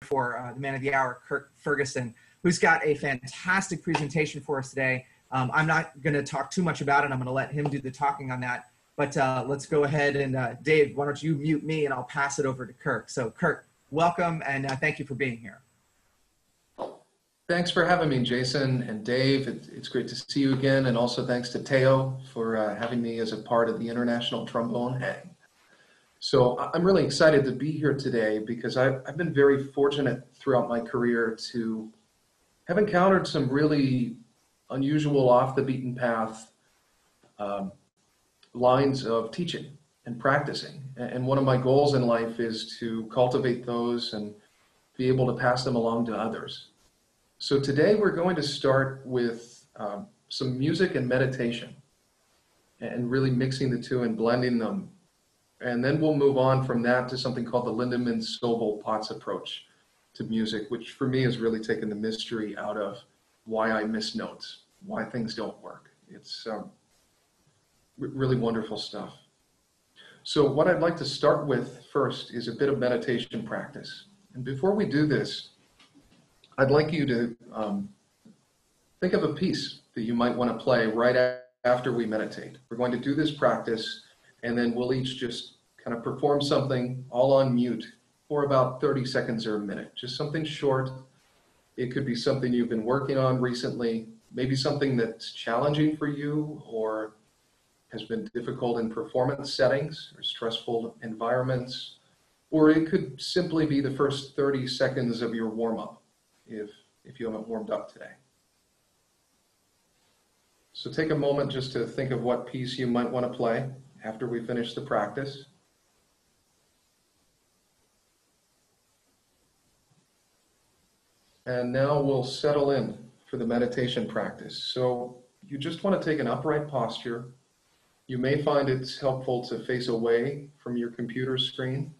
for the man of the hour, Kirk Ferguson, who's got a fantastic presentation for us today. I'm not going to talk too much about it. I'm going to let him do the talking on that. But let's go ahead and Dave, why don't you mute me and I'll pass it over to Kirk. So Kirk, welcome and thank you for being here. Thanks for having me, Jason and Dave. It's great to see you again. And also thanks to Teo for having me as a part of the International Trombone Hang. So I'm really excited to be here today because I've been very fortunate throughout my career to have encountered some really unusual, off the beaten path lines of teaching and practicing. And one of my goals in life is to cultivate those and be able to pass them along to others. So today we're going to start with some music and meditation and really mixing the two and blending them. And then we'll move on from that to something called the Lindeman-Sobel-Potts approach to music, which for me has really taken the mystery out of why I miss notes, why things don't work. It's really wonderful stuff. So what I'd like to start with first is a bit of meditation practice. And before we do this, I'd like you to think of a piece that you might want to play right after we meditate. We're going to do this practice, and then we'll each just kind of perform something all on mute for about 30 seconds or a minute. Just something short. It could be something you've been working on recently, maybe something that's challenging for you or has been difficult in performance settings or stressful environments, or it could simply be the first 30 seconds of your warm-up if you haven't warmed up today. So take a moment just to think of what piece you might want to play after we finish the practice. And now we'll settle in for the meditation practice. So you just want to take an upright posture. You may find it's helpful to face away from your computer screen.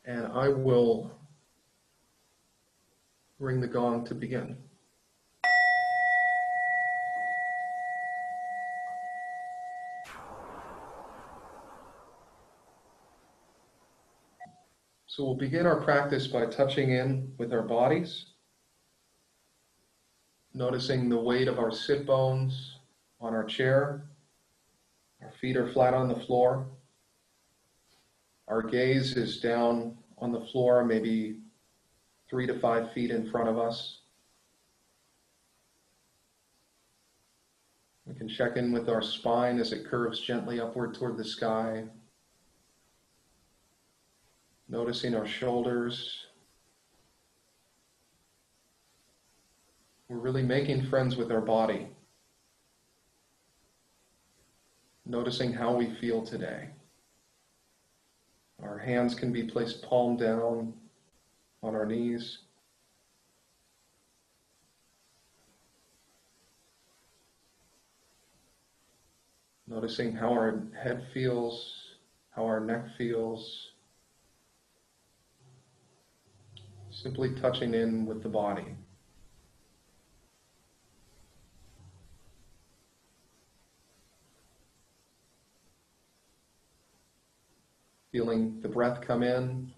And I will ring the gong to begin. So we'll begin our practice by touching in with our bodies, noticing the weight of our sit bones on our chair. Our feet are flat on the floor. Our gaze is down on the floor, maybe 3 to 5 feet in front of us. We can check in with our spine as it curves gently upward toward the sky. Noticing our shoulders. We're really making friends with our body. Noticing how we feel today. Our hands can be placed palm down on our knees. Noticing how our head feels, how our neck feels. Simply touching in with the body. Feeling the breath come in,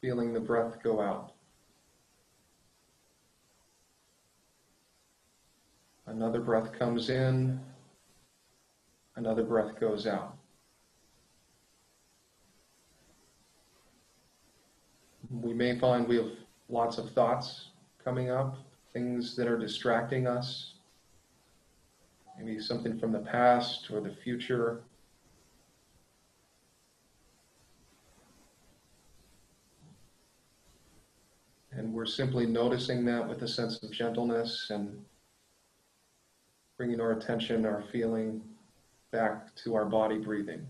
feeling the breath go out. Another breath comes in, another breath goes out. We may find we have lots of thoughts coming up, things that are distracting us, maybe something from the past or the future. And we're simply noticing that with a sense of gentleness and bringing our attention, our feeling back to our body breathing.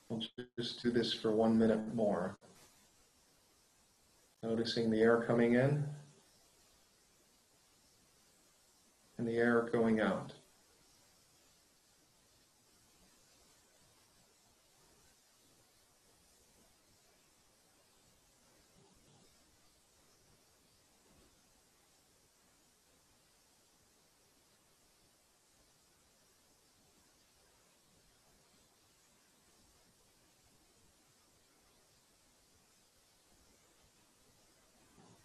We'll just do this for 1 minute more. Noticing the air coming in and the air going out.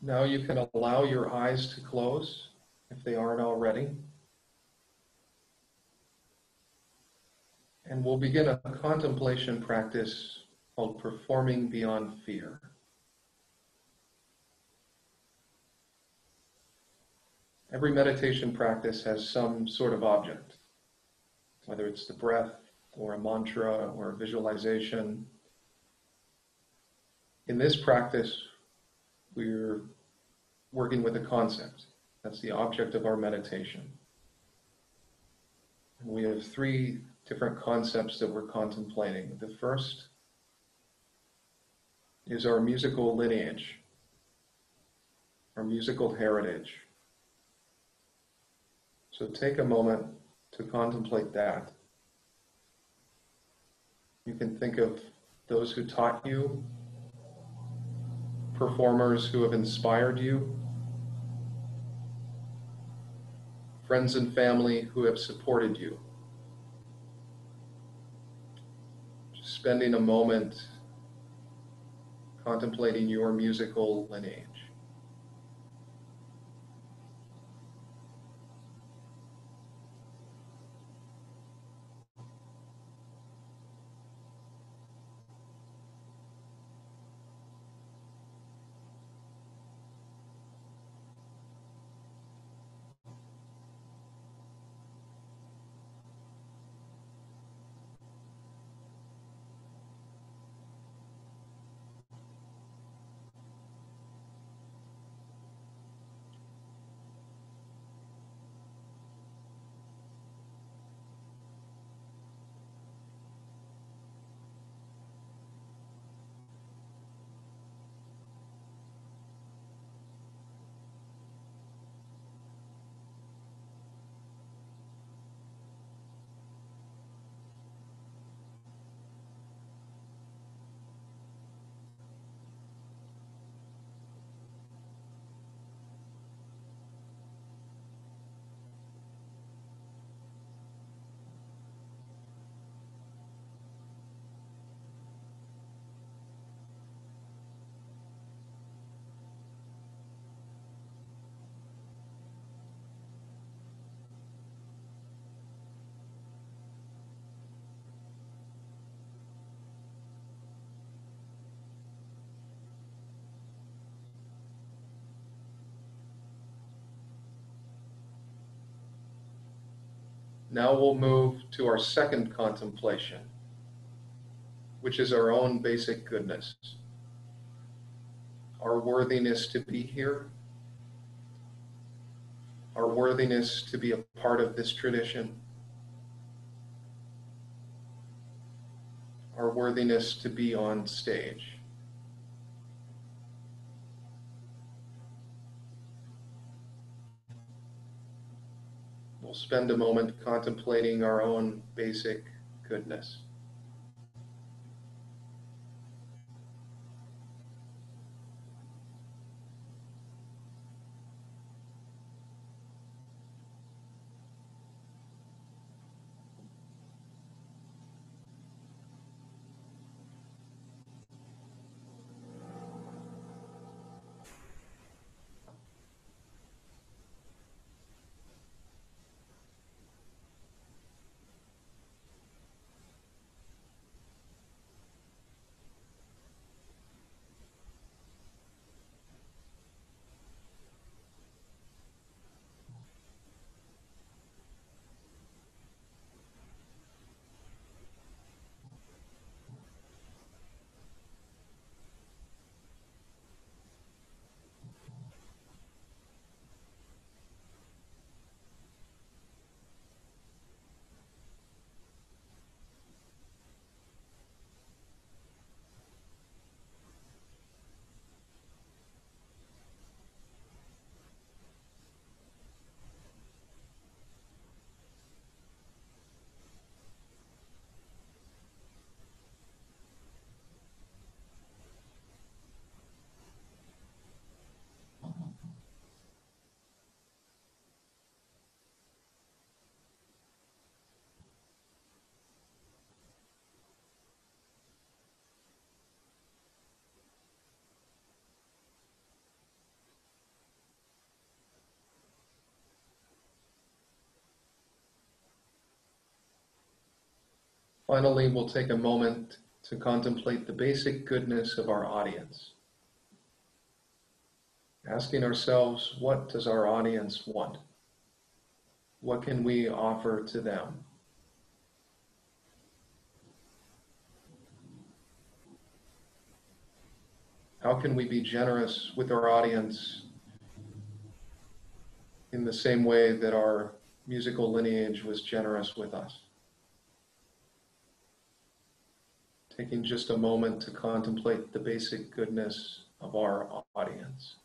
Now you can allow your eyes to close if they aren't already. And we'll begin a contemplation practice called Performing Beyond Fear. Every meditation practice has some sort of object, whether it's the breath or a mantra or a visualization. In this practice, we're working with a concept. That's the object of our meditation. And we have three different concepts that we're contemplating. The first is our musical lineage, our musical heritage. So take a moment to contemplate that. You can think of those who taught you, performers who have inspired you, friends and family who have supported you. Just spending a moment contemplating your musical lineage. Now we'll move to our second contemplation, which is our own basic goodness, our worthiness to be here, our worthiness to be a part of this tradition, our worthiness to be on stage. We'll spend a moment contemplating our own basic goodness. Finally, we'll take a moment to contemplate the basic goodness of our audience. Asking ourselves, what does our audience want? What can we offer to them? How can we be generous with our audience in the same way that our musical lineage was generous with us? Taking just a moment to contemplate the basic goodness of our audience.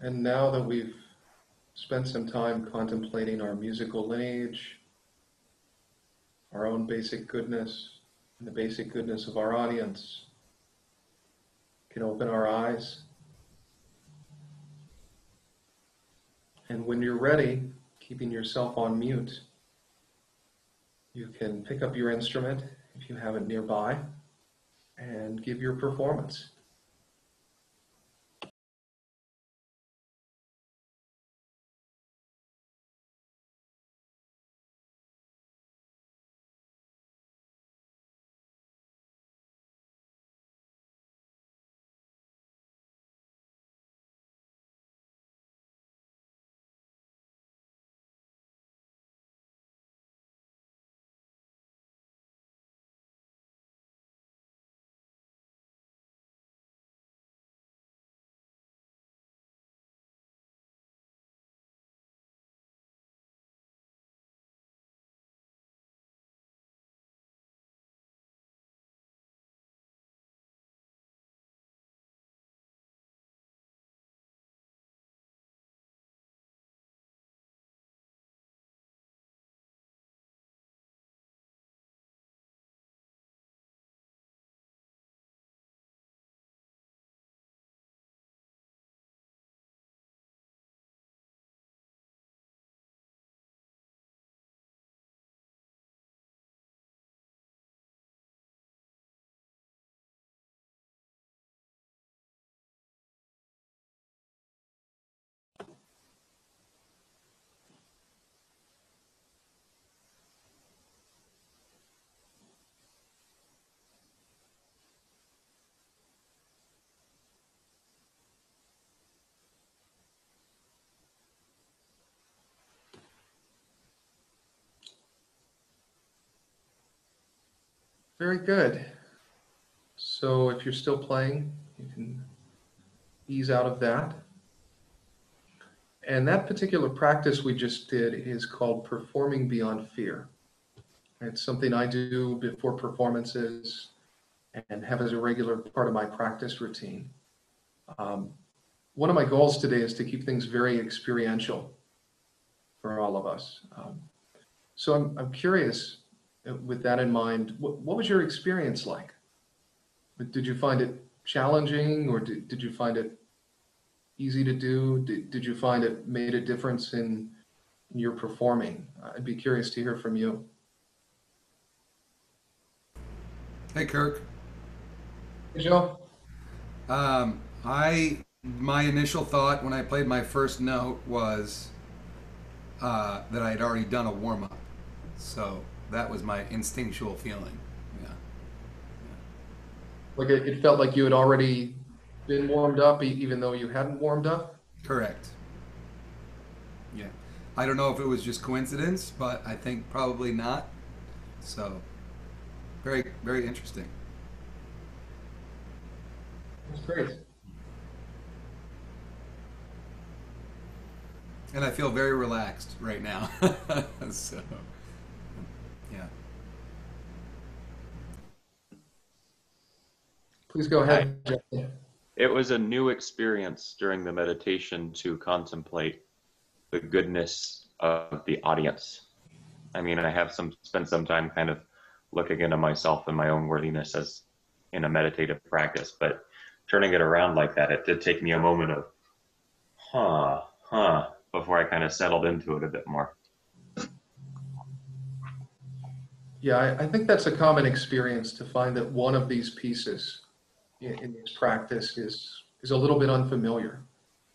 And now that we've spent some time contemplating our musical lineage, our own basic goodness, and the basic goodness of our audience, we can open our eyes. And when you're ready, keeping yourself on mute, you can pick up your instrument if you have it nearby and give your performance. Very good. So if you're still playing, you can ease out of that. And that particular practice we just did is called performing beyond fear. It's something I do before performances and have as a regular part of my practice routine. One of my goals today is to keep things very experiential for all of us. So I'm curious, with that in mind, what was your experience like? Did you find it challenging, or did you find it easy to do? Did you find it made a difference in your performing? I'd be curious to hear from you. Hey, Kirk. Hey, Joe. My initial thought when I played my first note was, that I had already done a warm up. So that was my instinctual feeling. Yeah. Like it felt like you had already been warmed up, even though you hadn't warmed up? Correct. Yeah. I don't know if it was just coincidence, but I think probably not. So very, very interesting. That's great. And I feel very relaxed right now. So, yeah. Please go ahead, Jeff. It was a new experience during the meditation to contemplate the goodness of the audience. I mean, I have spent some time kind of looking into myself and my own worthiness as in a meditative practice, but turning it around like that, it did take me a moment of, before I kind of settled into it a bit more. Yeah, I think that's a common experience, to find that one of these pieces in this practice is a little bit unfamiliar.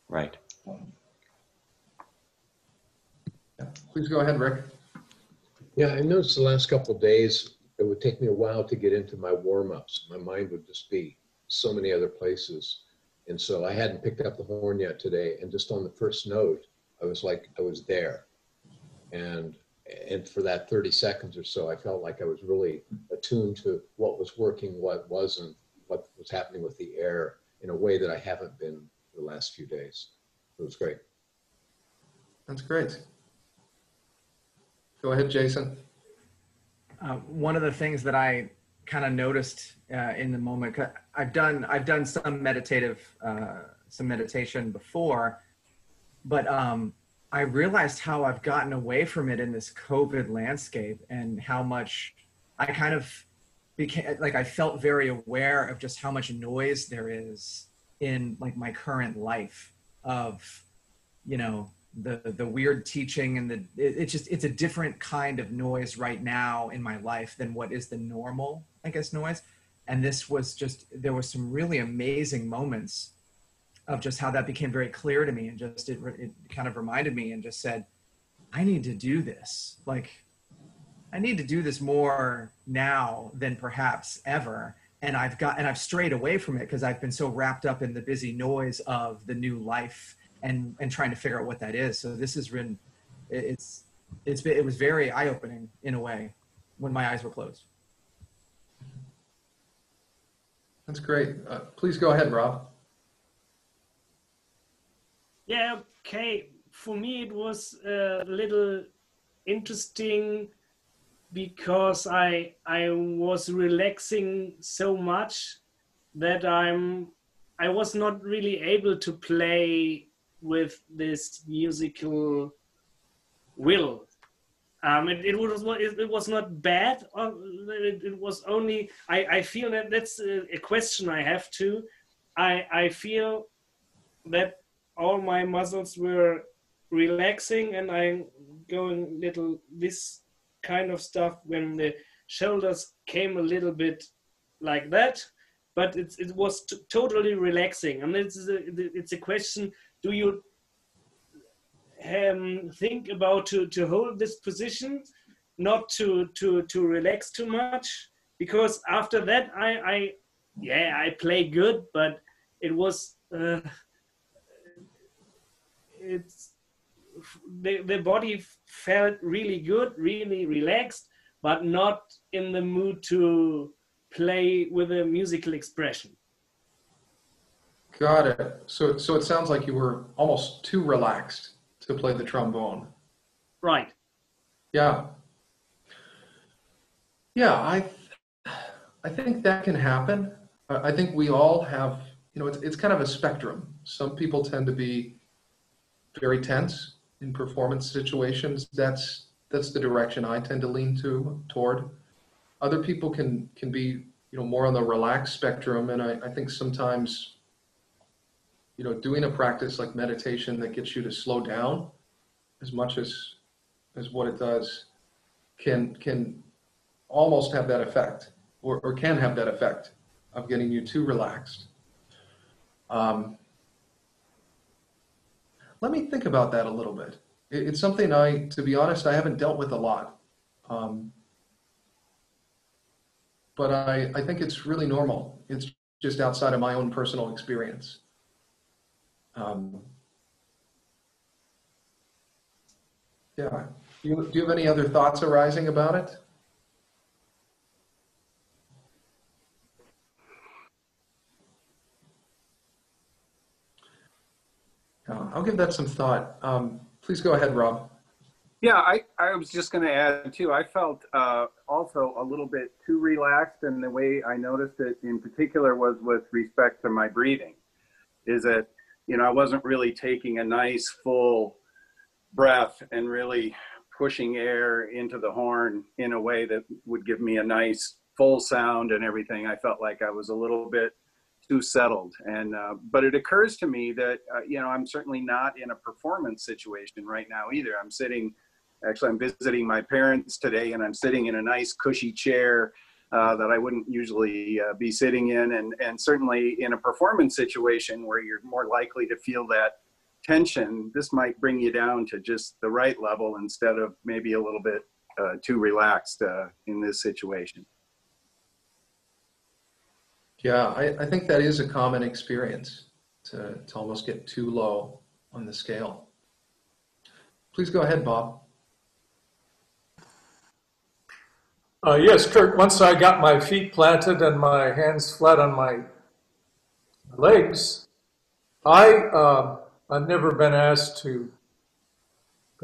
Right. Yeah. Please go ahead, Rick. Yeah, I noticed the last couple of days, it would take me a while to get into my warm-ups. My mind would just be so many other places. And so I hadn't picked up the horn yet today. And just on the first note, I was like, I was there. And for that 30 seconds or so, I felt like I was really attuned to what was working, what wasn't, what was happening with the air in a way that I haven't been the last few days. It was great. That's great. Go ahead, Jason. One of the things that I kind of noticed in the moment, 'cause I've done some meditation before, but I realized how I've gotten away from it in this COVID landscape, and how much I kind of became like, I felt very aware of just how much noise there is in like my current life, of, you know, the weird teaching, and it's a different kind of noise right now in my life than what is the normal, I guess, noise. And this was just, there was some really amazing moments of just how that became very clear to me, and just it kind of reminded me and just said, I need to do this. Like, I need to do this more now than perhaps ever. And I've strayed away from it because I've been so wrapped up in the busy noise of the new life and trying to figure out what that is. So this has been, it was very eye-opening in a way when my eyes were closed. That's great. Please go ahead, Rob. Yeah, okay. For me, it was a little interesting because I was relaxing so much that I was not really able to play with this musical will. It was not bad. It was only, I feel that that's a question I have to. I feel that all my muscles were relaxing, and I'm going little this kind of stuff when the shoulders came a little bit like that, but it was totally relaxing. And it's a question: do you think about to hold this position, not to relax too much? Because after that, I play good, but it was. The body felt really good, really relaxed, but not in the mood to play with a musical expression. Got it. So it sounds like you were almost too relaxed to play the trombone. Right. Yeah. Yeah, I think that can happen. I think we all have, it's kind of a spectrum. Some people tend to be very tense in performance situations. That's the direction I tend to lean toward. Other people can be, more on the relaxed spectrum. And I think sometimes, doing a practice like meditation that gets you to slow down as much as what it does can almost have that effect, or can have that effect of getting you too relaxed. Let me think about that a little bit. It's something to be honest, I haven't dealt with a lot. But I think it's really normal. It's just outside of my own personal experience. Yeah. Do you have any other thoughts arising about it? I'll give that some thought. Please go ahead, Rob. Yeah, I was just going to add too. I felt also a little bit too relaxed, and the way I noticed it in particular was with respect to my breathing. Is that, you know, I wasn't really taking a nice full breath and really pushing air into the horn in a way that would give me a nice full sound and everything. I felt like I was a little bit too settled. And but it occurs to me that you know, I'm certainly not in a performance situation right now either. I'm visiting my parents today, and I'm sitting in a nice cushy chair that I wouldn't usually be sitting in, and certainly in a performance situation where you're more likely to feel that tension, this might bring you down to just the right level instead of maybe a little bit too relaxed in this situation. Yeah, I think that is a common experience, to almost get too low on the scale. Please go ahead, Bob. Yes, Kirk, once I got my feet planted and my hands flat on my legs, I've never been asked to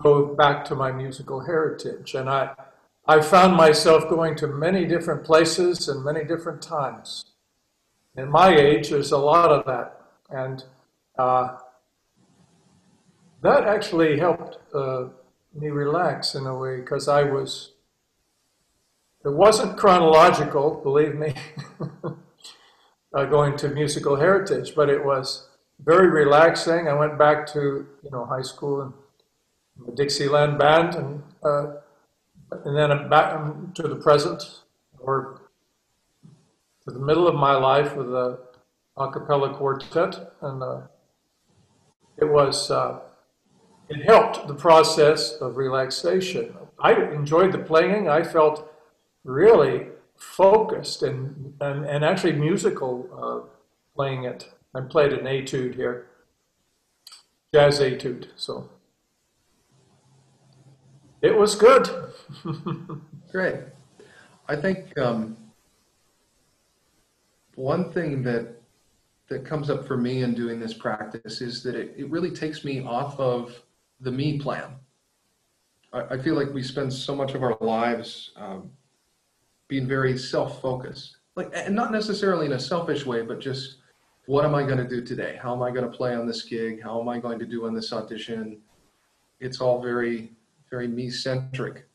go back to my musical heritage. And I found myself going to many different places and many different times. In my age, there's a lot of that. And that actually helped me relax in a way, because it wasn't chronological, believe me, going to musical heritage, but it was very relaxing. I went back to, you know, high school and the Dixieland band, and then back to the present, or to the middle of my life with a a cappella quartet, and it helped the process of relaxation. I enjoyed the playing. I felt really focused and actually musical playing it. I played an etude here, jazz etude, so it was good. Great. I think one thing that comes up for me in doing this practice is that it really takes me off of the me plan. I feel like we spend so much of our lives being very self-focused, and not necessarily in a selfish way, but just, what am I going to do today? How am I going to play on this gig? How am I going to do on this audition? It's all very, very me-centric.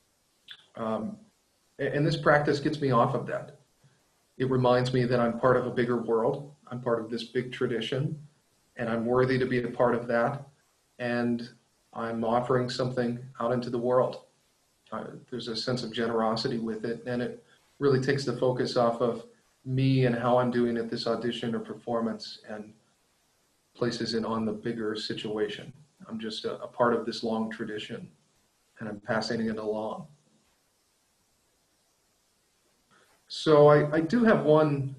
And this practice gets me off of that. It reminds me that I'm part of a bigger world. I'm part of this big tradition, and I'm worthy to be a part of that. And I'm offering something out into the world. There's a sense of generosity with it, and it really takes the focus off of me and how I'm doing at this audition or performance, and places it on the bigger situation. I'm just a part of this long tradition, and I'm passing it along. So I do have one.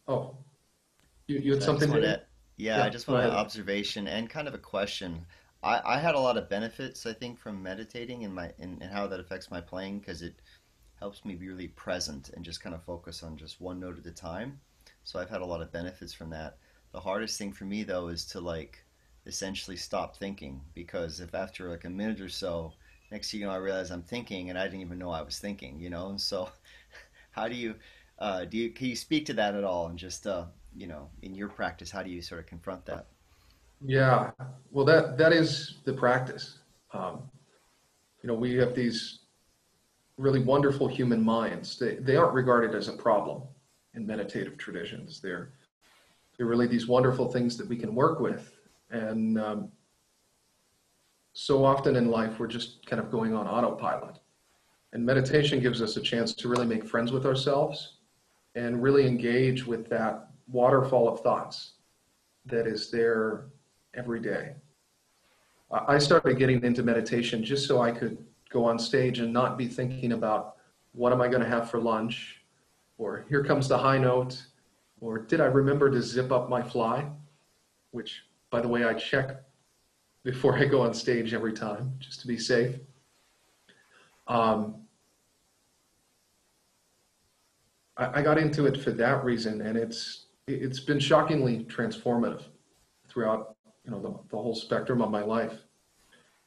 Oh, you had something to yeah, I just want an observation and kind of a question. I had a lot of benefits, I think, from meditating and how that affects my playing, because it helps me be really present and just kind of focus on just one note at a time. So I've had a lot of benefits from that. The hardest thing for me, though, is to essentially stop thinking, because if after a minute or so, next thing you know, I realize I'm thinking and I didn't even know I was thinking, and so how do you can you speak to that at all, and just in your practice, how do you sort of confront that? Yeah, well, that is the practice. We have these really wonderful human minds. They aren't regarded as a problem in meditative traditions. They're really these wonderful things that we can work with. And so often in life, we're just kind of going on autopilot. And meditation gives us a chance to really make friends with ourselves and really engage with that waterfall of thoughts that is there every day. I started getting into meditation just so I could go on stage and not be thinking about what am I going to have for lunch, or here comes the high note, or did I remember to zip up my fly, which, by the way, I check before I go on stage every time, just to be safe. I got into it for that reason, and it's been shockingly transformative throughout, you know, the whole spectrum of my life.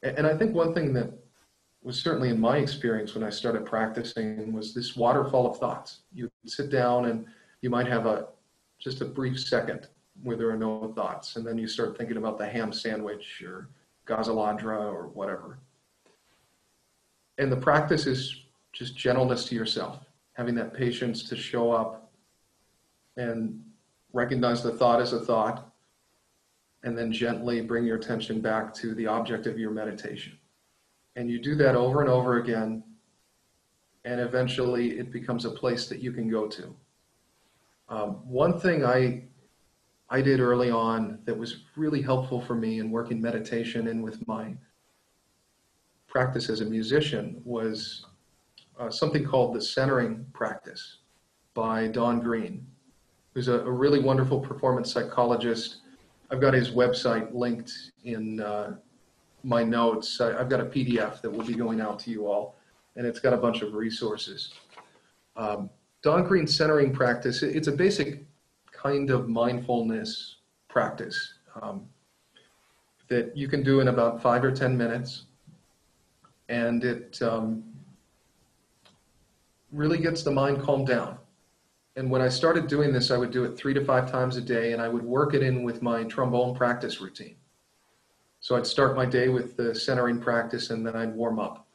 And I think one thing that was certainly in my experience when I started practicing was this waterfall of thoughts. You sit down and you might have just a brief second where there are no thoughts, and then you start thinking about the ham sandwich or gazaladra or whatever. And the practice is just gentleness to yourself, having that patience to show up and recognize the thought as a thought, and then gently bring your attention back to the object of your meditation. And you do that over and over again, and eventually it becomes a place that you can go to. One thing I did early on that was really helpful for me in working meditation and with my practice as a musician was something called the centering practice by Don Green, who's a really wonderful performance psychologist. I've got his website linked in my notes. I've got a PDF that will be going out to you all, and it's got a bunch of resources. Don Green's centering practice, it's a basic kind of mindfulness practice that you can do in about 5 or 10 minutes. And it really gets the mind calmed down. And when I started doing this, I would do it 3 to 5 times a day, and I would work it in with my trombone practice routine. So I'd start my day with the centering practice, and then I'd warm up.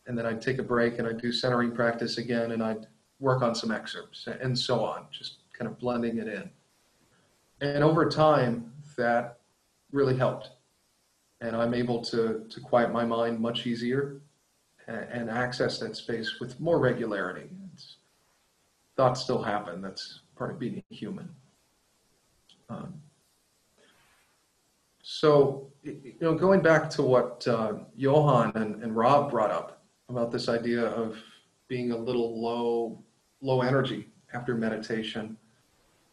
And then I'd take a break, and I'd do centering practice again, and I'd work on some excerpts, and so on, just kind of blending it in. And over time, that really helped. And I'm able to quiet my mind much easier and access that space with more regularity. Thoughts still happen. That's part of being human. So, you know, going back to what Johan and Rob brought up about this idea of being a little low energy after meditation,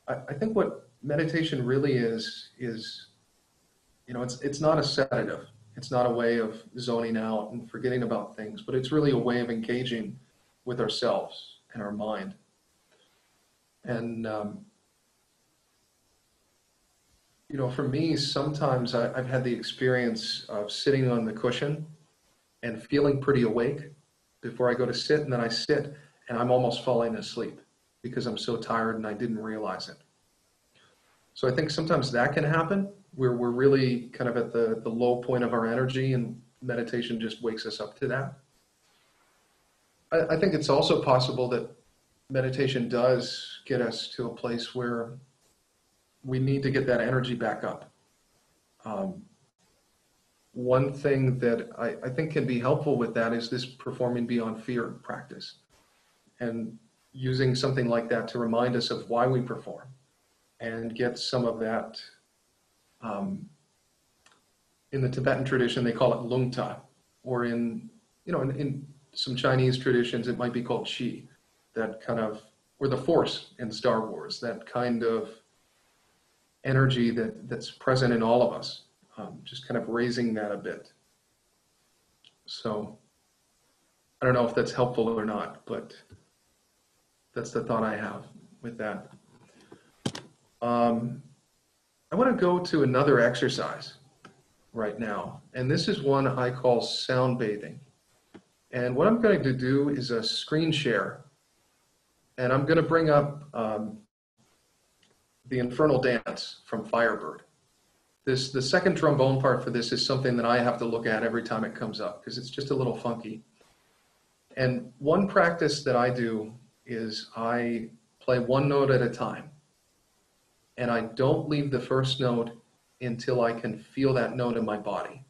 I think what meditation really is, you know, it's not a sedative. It's not a way of zoning out and forgetting about things, but it's really a way of engaging with ourselves and our mind. And, you know, for me, sometimes I've had the experience of sitting on the cushion and feeling pretty awake before I go to sit, and then I sit and I'm almost falling asleep because I'm so tired and I didn't realize it. So I think sometimes that can happen where we're really kind of at the low point of our energy, and meditation just wakes us up to that. I think it's also possible that meditation does get us to a place where we need to get that energy back up. One thing that I think can be helpful with that is this performing beyond fear practice, and using something like that to remind us of why we perform and get some of that. In the Tibetan tradition, they call it lungta, or in some Chinese traditions, it might be called qi, that kind of, or the force in Star Wars, that kind of energy that's present in all of us, just kind of raising that a bit. So I don't know if that's helpful or not, but that's the thought I have with that. I want to go to another exercise right now, and this is one I call sound bathing. And what I'm going to do is a screen share, and I'm going to bring up the Infernal Dance from Firebird. The second trombone part for this is something that I have to look at every time it comes up because it's just a little funky. And one practice that I do is I play one note at a time. And I don't leave the first note until I can feel that note in my body.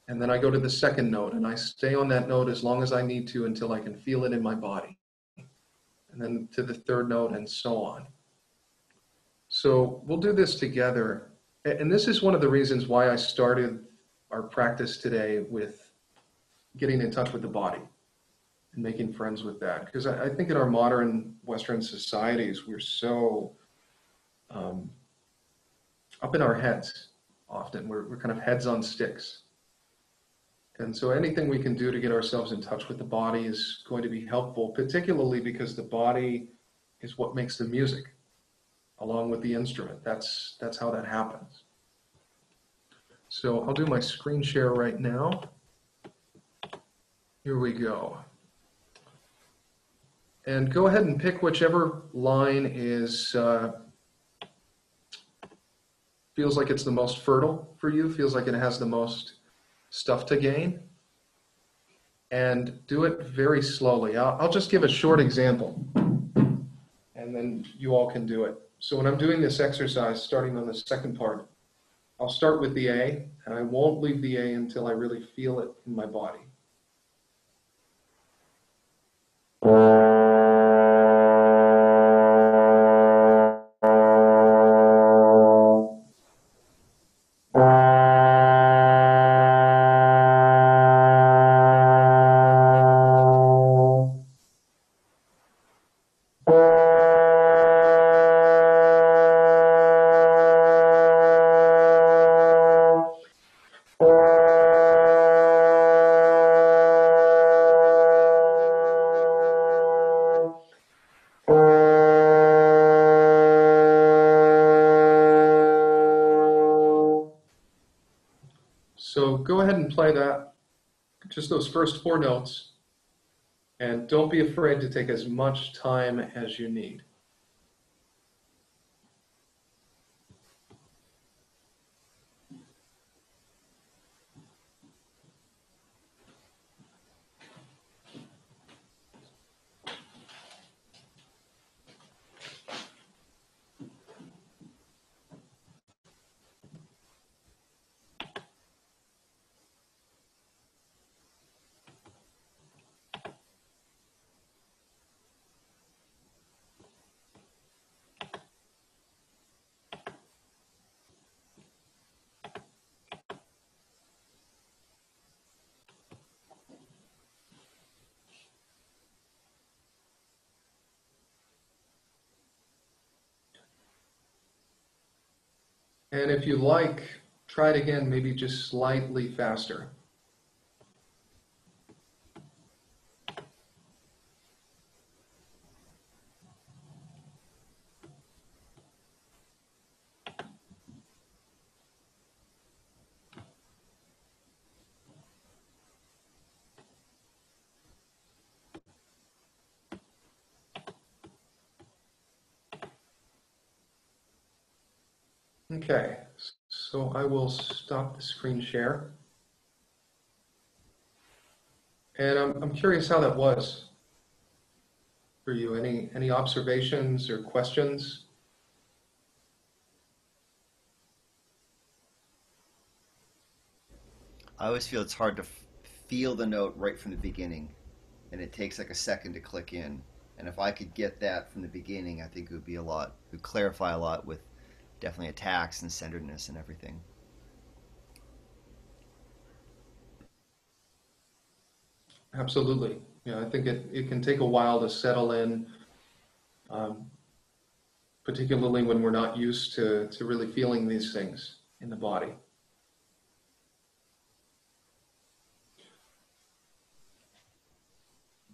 And then I go to the second note, and I stay on that note as long as I need to until I can feel it in my body. And then to the third note, and so on. So we'll do this together. And this is one of the reasons why I started our practice today with getting in touch with the body and making friends with that. Because I think in our modern Western societies, we're so up in our heads often. We're kind of heads on sticks. And so anything we can do to get ourselves in touch with the body is going to be helpful, particularly because the body is what makes the music, along with the instrument. That's how that happens. So I'll do my screen share right now. Here we go. And go ahead and pick whichever line is feels like it's the most fertile for you, feels like it has the most stuff to gain, and do it very slowly. I'll just give a short example, and then you all can do it. So when I'm doing this exercise, starting on the second part, I'll start with the A, and I won't leave the A until I really feel it in my body. So go ahead and play that, just those first 4 notes, and don't be afraid to take as much time as you need. And if you like, try it again, maybe just slightly faster. Okay, so I will stop the screen share. And I'm curious how that was for you. Any observations or questions? I always feel it's hard to feel the note right from the beginning, and it takes like a second to click in. And if I could get that from the beginning, I think it would be a lot, it would clarify a lot with definitely attacks and centeredness and everything. Absolutely. Yeah, I think it can take a while to settle in, particularly when we're not used to really feeling these things in the body.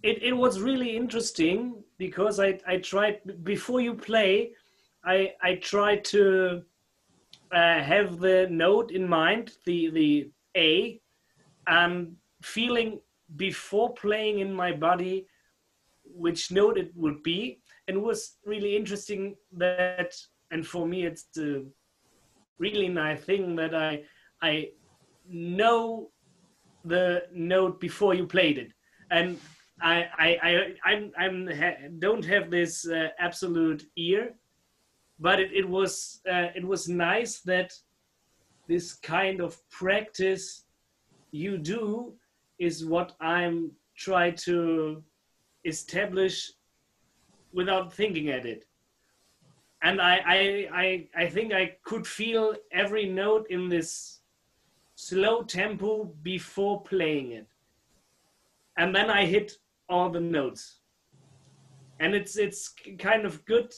It was really interesting because I tried, before you play, I tried to have the note in mind, the A, and feeling before playing in my body which note it would be. And it was really interesting that, and for me it's a really nice thing that I know the note before you played it. And I don't have this absolute ear, but it was nice that this kind of practice you do is what I'm trying to establish without thinking at it. And I think I could feel every note in this slow tempo before playing it. And then I hit all the notes. And it's kind of good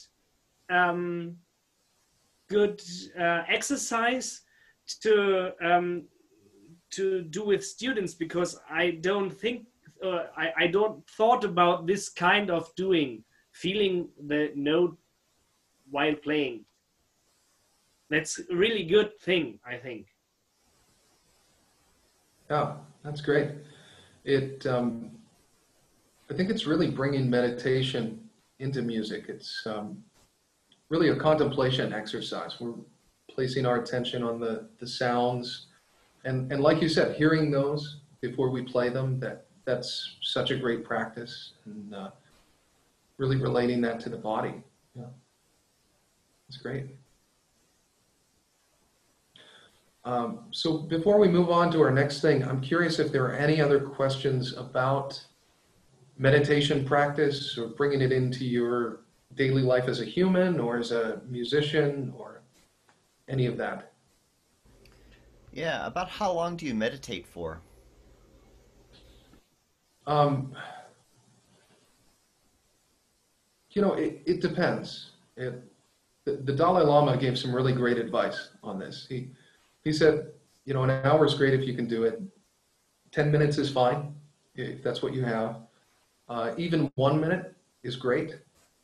exercise to do with students, because I don't think I don't thought about this kind of feeling the note while playing. That's a really good thing, I think. Yeah, that's great. I think it's really bringing meditation into music. It's really a contemplation exercise. We're placing our attention on the sounds, and like you said, hearing those before we play them. That's such a great practice, and really relating that to the body. Yeah, that's great. So before we move on to our next thing, I'm curious if there are any other questions about meditation practice or bringing it into your daily life as a human or as a musician or any of that. Yeah, about how long do you meditate for? It depends. The Dalai Lama gave some really great advice on this. He said, an hour is great if you can do it. 10 minutes is fine if that's what you have. Even 1 minute is great.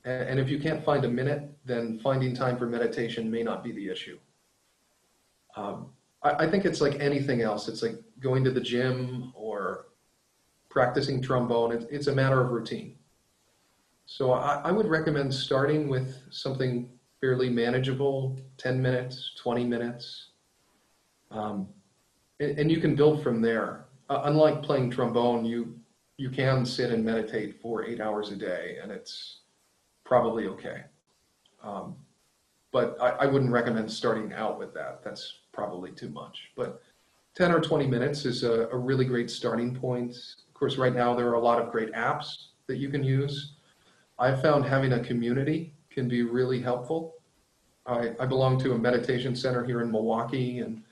And if you can't find a minute, then finding time for meditation may not be the issue. I think it's like anything else. It's like going to the gym or practicing trombone. It's a matter of routine. So I would recommend starting with something fairly manageable, 10 minutes, 20 minutes. And you can build from there. Unlike playing trombone, you can sit and meditate for 8 hours a day, and it's probably okay. But I wouldn't recommend starting out with that. That's probably too much. But 10 or 20 minutes is a really great starting point. Of course, right now there are a lot of great apps that you can use. I've found having a community can be really helpful. I belong to a meditation center here in Milwaukee, and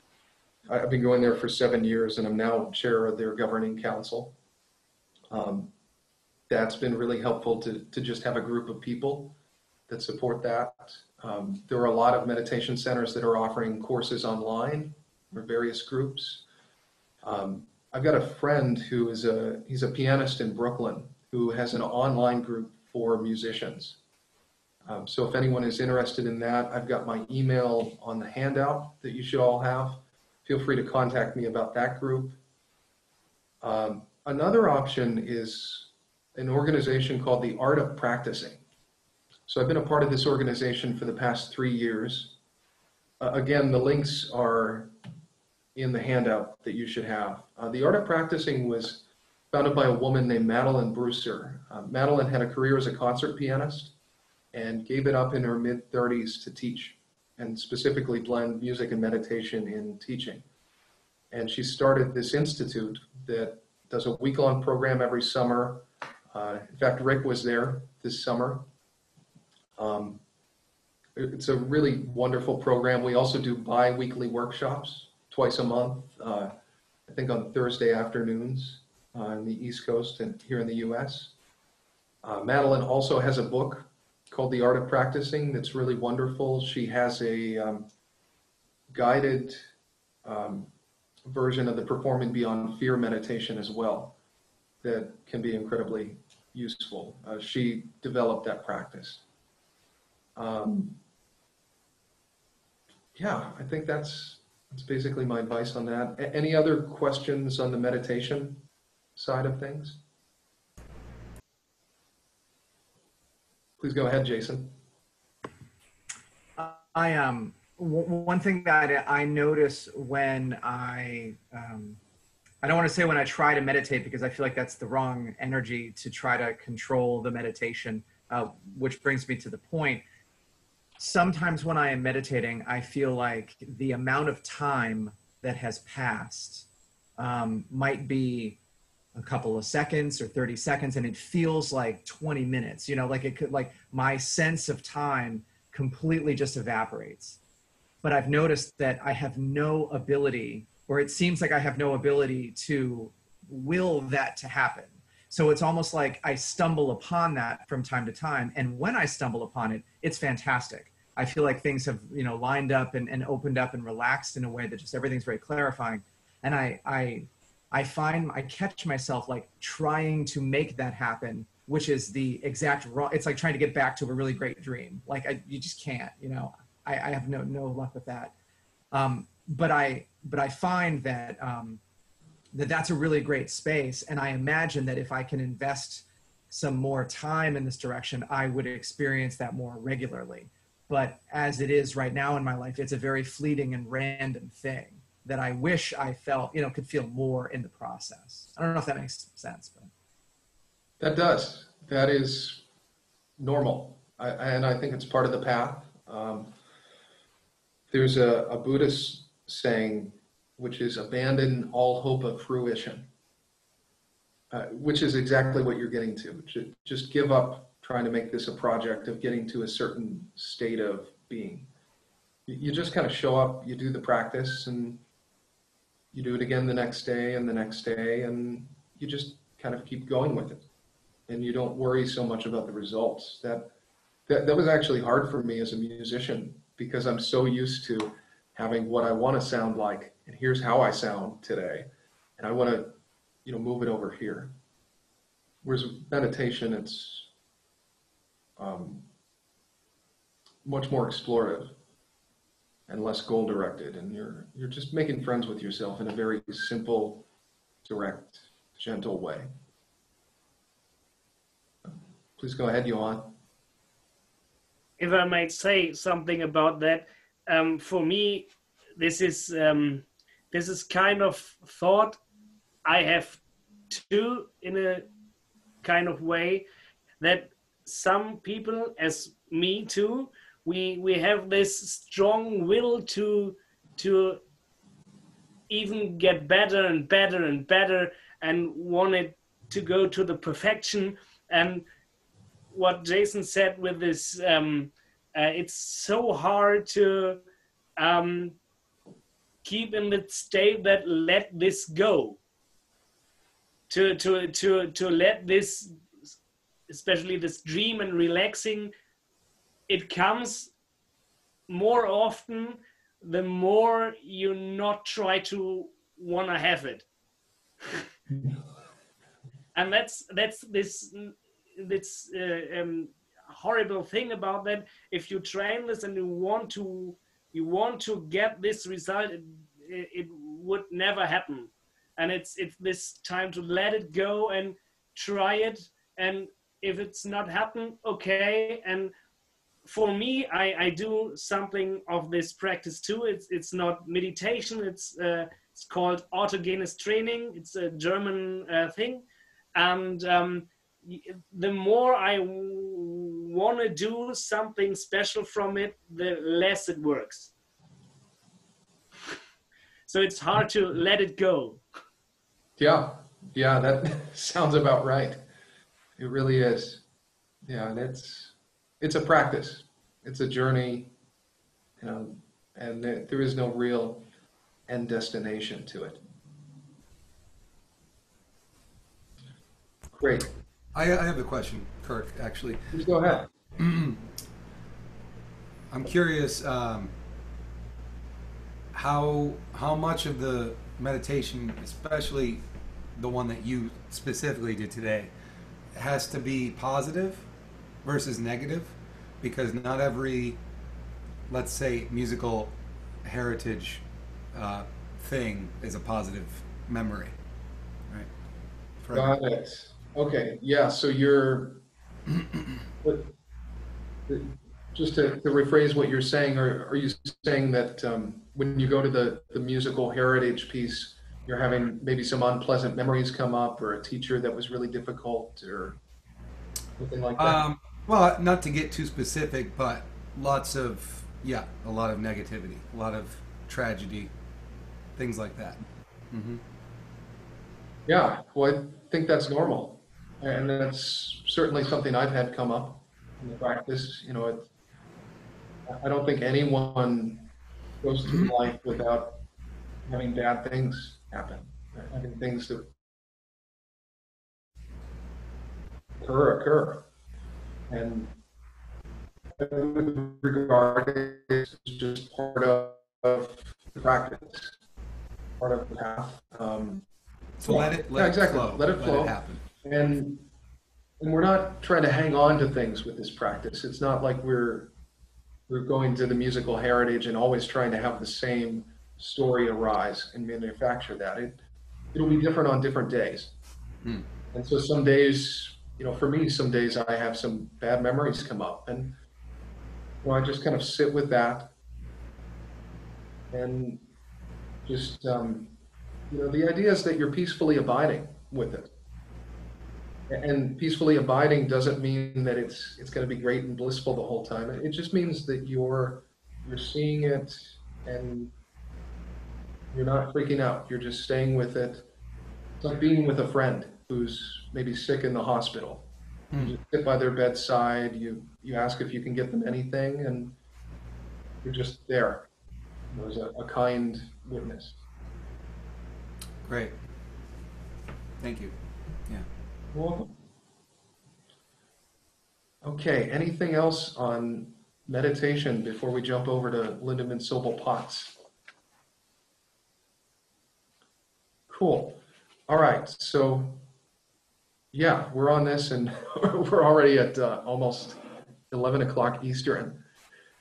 I've been going there for 7 years, and I'm now chair of their governing council. That's been really helpful to just have a group of people that support that. There are a lot of meditation centers that are offering courses online for various groups. I've got a friend who he's a pianist in Brooklyn who has an online group for musicians. So if anyone is interested in that, I've got my email on the handout that you should all have. Feel free to contact me about that group. Another option is an organization called the Art of Practicing. So I've been a part of this organization for the past 3 years. Again, the links are in the handout that you should have. The Art of Practicing was founded by a woman named Madeline Brewster. Madeline had a career as a concert pianist and gave it up in her mid-30s to teach, and specifically blend music and meditation in teaching. And she started this institute that does a week-long program every summer. In fact, Rick was there this summer. It's a really wonderful program. We also do bi-weekly workshops twice a month, I think on Thursday afternoons on the East Coast and here in the US. Madeline also has a book called The Art of Practicing that's really wonderful. She has a guided version of the Performing Beyond Fear meditation as well that can be incredibly useful. She developed that practice. Yeah, I think that's basically my advice on that. Any other questions on the meditation side of things? Please go ahead, Jason. One thing that I notice when I don't want to say when I try to meditate, because I feel like that's the wrong energy to try to control the meditation, which brings me to the point. Sometimes when I am meditating, I feel like the amount of time that has passed might be a couple of seconds or 30 seconds, and it feels like 20 minutes, like it could, like my sense of time completely just evaporates. But I've noticed that I have no ability or it seems like I have no ability to will that to happen. So it's almost like I stumble upon that from time to time. And when I stumble upon it, it's fantastic. I feel like things have, lined up and opened up and relaxed in a way that just everything's very clarifying. And I catch myself like trying to make that happen, which is the exact wrong. It's like trying to get back to a really great dream. Like you just can't, I have no luck with that. But I find that, that's a really great space. And I imagine that if I can invest some more time in this direction, I would experience that more regularly. But as it is right now in my life, it's a very fleeting and random thing that I wish I felt, could feel more in the process. I don't know if that makes sense, but. That does. That is normal. And I think it's part of the path. There's a Buddhist saying, which is abandon all hope of fruition, which is exactly what you're getting to. Just give up trying to make this a project of getting to a certain state of being. You just kind of show up, you do the practice, and you do it again the next day and the next day, and you just kind of keep going with it. And you don't worry so much about the results. That was actually hard for me as a musician, because I'm so used to having what I want to sound like, and here's how I sound today, and I want to, move it over here. Whereas meditation, it's much more explorative and less goal-directed, and you're just making friends with yourself in a very simple, direct, gentle way. Please go ahead, Johan. If I might say something about that, for me, this is kind of thought I have too, in a kind of way, that some people, as me too, we have this strong will to even get better and better and better, and want it to go to the perfection. And what Jason said with this, it's so hard to keep in the state that let this go, to let this, especially this dream and relaxing, it comes more often the more you not try to want to have it. And that's this horrible thing about that. If you train this and you want to get this result, it would never happen. And it's this time to let it go and try it. And if it's not happen, okay. And for me, I do something of this practice too. It's not meditation. It's called autogenes training. It's a German thing. And the more I want to do something special from it, the less it works. So it's hard to let it go. Yeah, that sounds about right. It really is. Yeah, it's a practice. It's a journey, and there is no real end destination to it. Great. I have a question, Kirk, actually. Please go ahead. I'm curious how much of the meditation, especially the one that you specifically did today, has to be positive versus negative, because not every, let's say, musical heritage thing is a positive memory, right? Got it. Okay, yeah, so you're, just to rephrase what you're saying, are you saying that when you go to the musical heritage piece, you're having maybe some unpleasant memories come up, or a teacher that was really difficult, or something like that? Well, not to get too specific, but a lot of negativity, a lot of tragedy, things like that. Mm-hmm. Yeah, well, I think that's normal. And that's certainly something I've had come up in the practice. I don't think anyone goes through life without having bad things happen, having things that occur. And with regard, it's just part of the practice, part of the path. So let it exactly. flow. Let it flow. Let it happen. And we're not trying to hang on to things with this practice. It's not like we're going to the musical heritage and always trying to have the same story arise and manufacture that. It'll be different on different days. Hmm. And so some days, for me, some days I have some bad memories come up, and I just kind of sit with that and just, the idea is that you're peacefully abiding with it. And peacefully abiding doesn't mean that it's going to be great and blissful the whole time. It just means that you're seeing it and you're not freaking out. You're just staying with it. It's like being with a friend who's maybe sick in the hospital. You just sit by their bedside. You ask if you can get them anything, and you're just there as a kind witness. Great. Thank you. Yeah. You're welcome. Okay, anything else on meditation before we jump over to Lindeman-Sobel-Potts? Cool. All right, so yeah, we're on this, and we're already at almost 11 o'clock Eastern.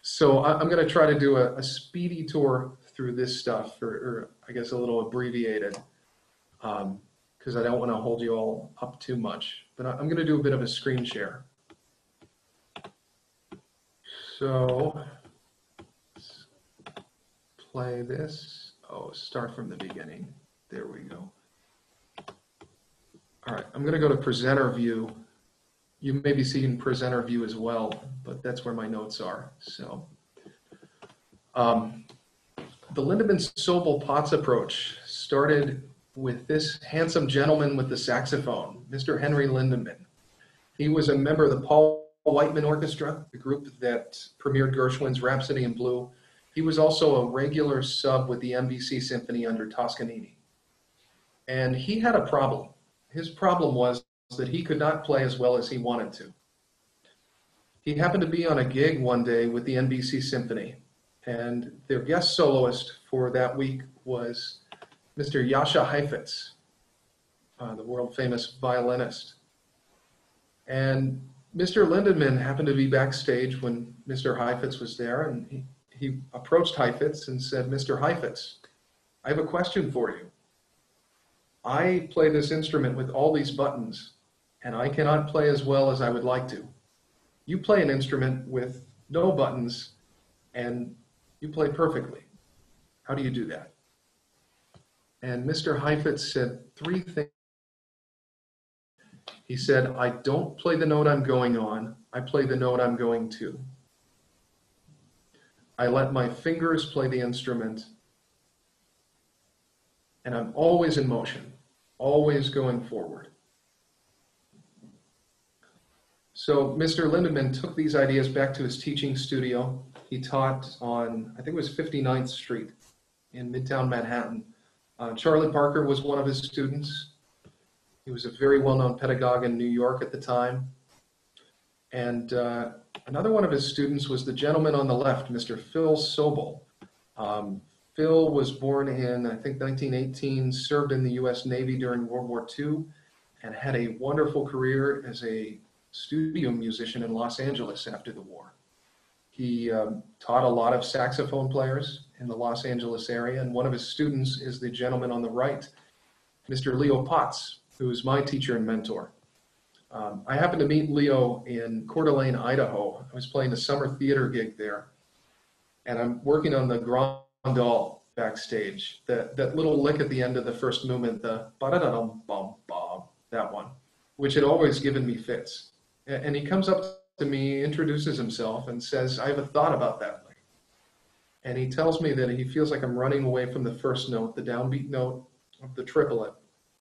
So I'm going to try to do a speedy tour through this stuff, or I guess a little abbreviated, because I don't want to hold you all up too much. But I'm going to do a bit of a screen share. So let's play this. Oh, start from the beginning. There we go. All right, I'm going to go to presenter view. You may be seeing presenter view as well, but that's where my notes are. So the Lindeman-Sobel-Potts approach started with this handsome gentleman with the saxophone, Mr. Henry Lindeman. He was a member of the Paul Whiteman Orchestra, the group that premiered Gershwin's Rhapsody in Blue. He was also a regular sub with the NBC Symphony under Toscanini. And he had a problem. His problem was that he could not play as well as he wanted to. He happened to be on a gig one day with the NBC Symphony, and their guest soloist for that week was Mr. JASCHA Heifetz, the world-famous violinist. And Mr. Lindeman happened to be backstage when Mr. Heifetz was there, and he approached Heifetz and said, "Mr. Heifetz, I have a question for you. I play this instrument with all these buttons, and I cannot play as well as I would like to. You play an instrument with no buttons, and you play perfectly. How do you do that?" And Mr. Heifetz said three things. He said, "I don't play the note I'm going on, I play the note I'm going to. I let my fingers play the instrument, and I'm always in motion, always going forward." So Mr. Lindeman took these ideas back to his teaching studio. He taught on, I think it was 59th Street in Midtown Manhattan. Charlie Parker was one of his students. He was a very well-known pedagogue in New York at the time. And another one of his students was the gentleman on the left, Mr. Phil Sobel. Phil was born in, I think, 1918, served in the U.S. Navy during World War II, and had a wonderful career as a studio musician in Los Angeles after the war. He taught a lot of saxophone players in the Los Angeles area, and one of his students is the gentleman on the right, Mr. Leo Potts, who is my teacher and mentor. I happened to meet Leo in Coeur d'Alene, Idaho. I was playing a summer theater gig there, and I'm working on the Grandal backstage, that little lick at the end of the first movement, the ba-da-da-dum-bum-bum, that one, which had always given me fits. And he comes up to me, introduces himself, and says, "I have a thought about that lick." And he tells me that he feels like I'm running away from the first note, the downbeat note of the triplet,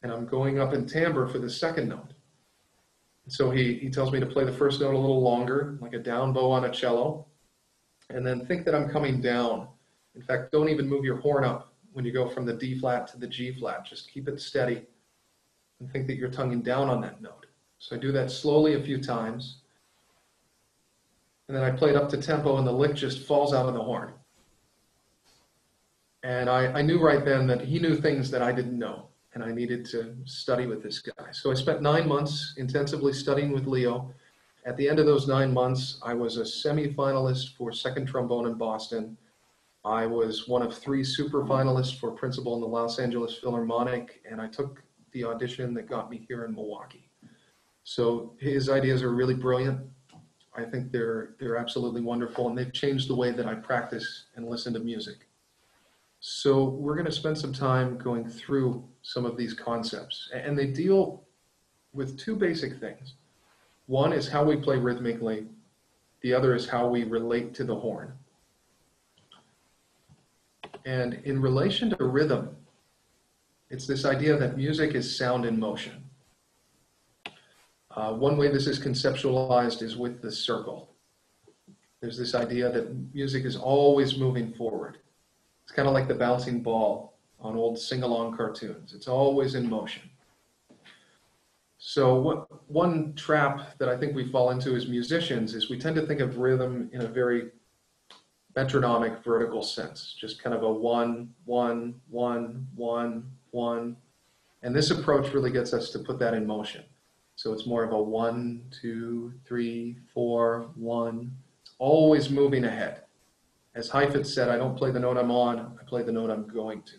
and I'm going up in timbre for the second note. So he tells me to play the first note a little longer, like a down bow on a cello, and then think that I'm coming down. In fact, don't even move your horn up when you go from the D flat to the G flat. Just keep it steady and think that you're tonguing down on that note. So I do that slowly a few times. And then I play it up to tempo and the lick just falls out of the horn. And I knew right then that he knew things that I didn't know, and I needed to study with this guy. So I spent 9 months intensively studying with Leo. At the end of those 9 months, I was a semi-finalist for second trombone in Boston. I was one of 3 super finalists for principal in the Los Angeles Philharmonic, and I took the audition that got me here in Milwaukee. So his ideas are really brilliant. I think they're absolutely wonderful, and they've changed the way that I practice and listen to music. So we're going to spend some time going through some of these concepts, and they deal with 2 basic things. One is how we play rhythmically. The other is how we relate to the horn. And in relation to rhythm, it's this idea that music is sound in motion. One way this is conceptualized is with the circle. There's this idea that music is always moving forward. It's kind of like the bouncing ball on old sing-along cartoons. It's always in motion. So one trap that I think we fall into as musicians is we tend to think of rhythm in a very metronomic vertical sense, just kind of a 1, 1, 1, 1, 1. And this approach really gets us to put that in motion. So it's more of a 1, 2, 3, 4, 1. It's always moving ahead. As Heifetz said, I don't play the note I'm on, I play the note I'm going to.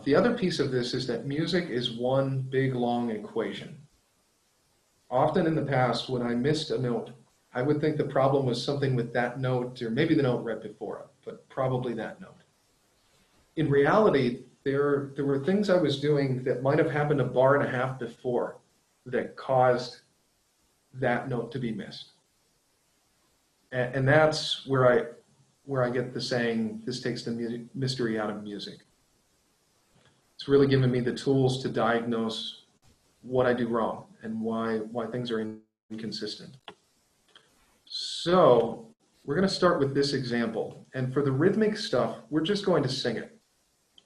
The other piece of this is that music is one big, long equation. Often in the past, when I missed a note, I would think the problem was something with that note, or maybe the note right before it, but probably that note. In reality, there were things I was doing that might have happened a bar and a half before that caused that note to be missed. And that's where I get the saying, this takes the mystery out of music. It's really given me the tools to diagnose what I do wrong and why things are inconsistent. So we're going to start with this example. And for the rhythmic stuff, we're just going to sing it.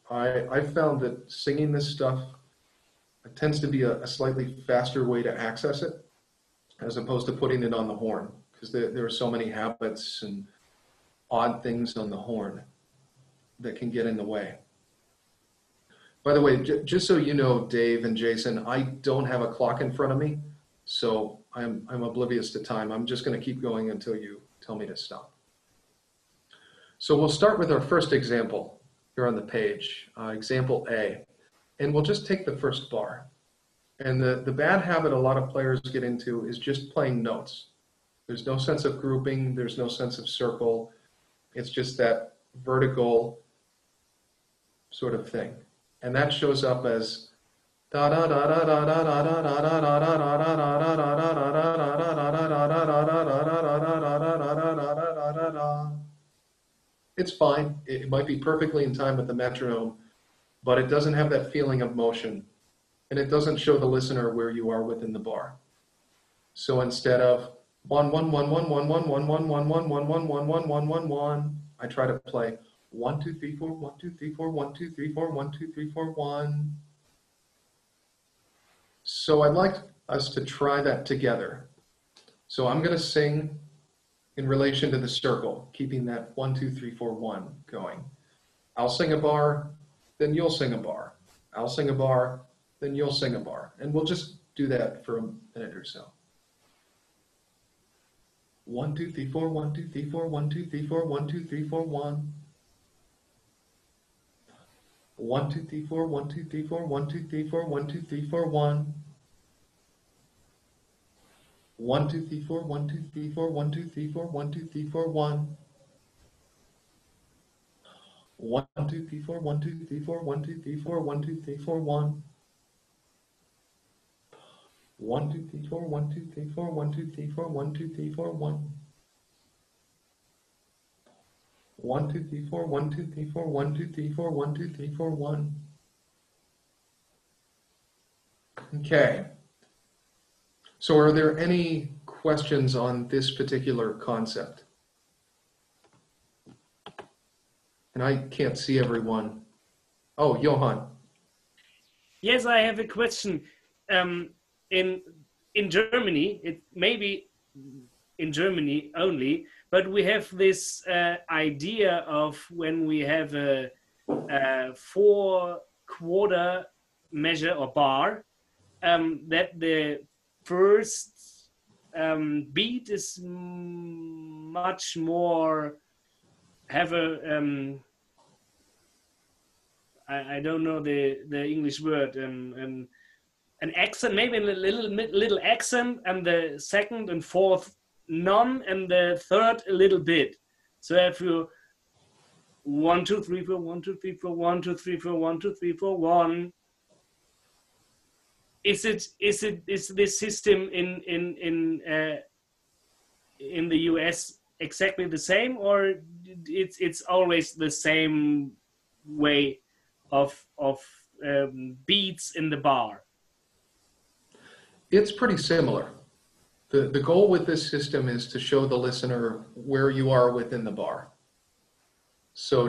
I've found that singing this stuff tends to be a slightly faster way to access it as opposed to putting it on the horn, because there are so many habits and odd things on the horn that can get in the way. By the way, just so you know, Dave and Jason, I don't have a clock in front of me, so I'm oblivious to time. I'm just going to keep going until you tell me to stop. So we'll start with our first example here on the page, example A, and we'll just take the first bar. And the bad habit a lot of players get into is just playing notes. There's no sense of grouping, there's no sense of circle. It's just that vertical sort of thing. And that shows up as da da da da da da da da da da da da da da. It's fine. It might be perfectly in time with the metronome, but it doesn't have that feeling of motion, and it doesn't show the listener where you are within the bar. So instead of 1 1 1 1 1 1 1 1 1 1 1 1 1 1 1 1 1, I try to play 1 2 3 4 1 2 3 4 1 2 3 4 1 2 3 4 1. So I'd like us to try that together. So I'm going to sing in relation to the circle, keeping that 1 2 3 4 1 going. I'll sing a bar, then you'll sing a bar. I'll sing a bar, then you'll sing a bar. And we'll just do that for a minute or so. 1 2 3 4 1 2 3 4 1 2 3 4 1 2 3 4 1. 1 2 3 4 1 2 3 4 1 2 3 4 1 2 3 4 1. 1 2 3 4 1 2 3 4 1 2 3 4 1 2 3 4 1. 1 2 3 4 1 2 3 4 1 2 3 4 1 2 3 4 1. 1 2 3 4 1 2 3 4 1 2 3 4 1 2 3 4 1. 1 2 3 4 1 2 3 4 1 2 3 4 1 2 3 4 1. Okay. So are there any questions on this particular concept? And I can't see everyone. Oh, Johann. Yes, I have a question. In Germany, it maybe in Germany only, but we have this idea of when we have a 4/4 measure or bar, that the first beat is much more have a I don't know the English word, an accent, maybe a little accent, and the second and fourth none, and the third a little bit. So if you 1 2 3 4 1 2 3 4 1 2 3 4 1 2 3 4 1, is this system in the US exactly the same, or it's always the same way of beats in the bar? It's pretty similar. The goal with this system is to show the listener where you are within the bar. So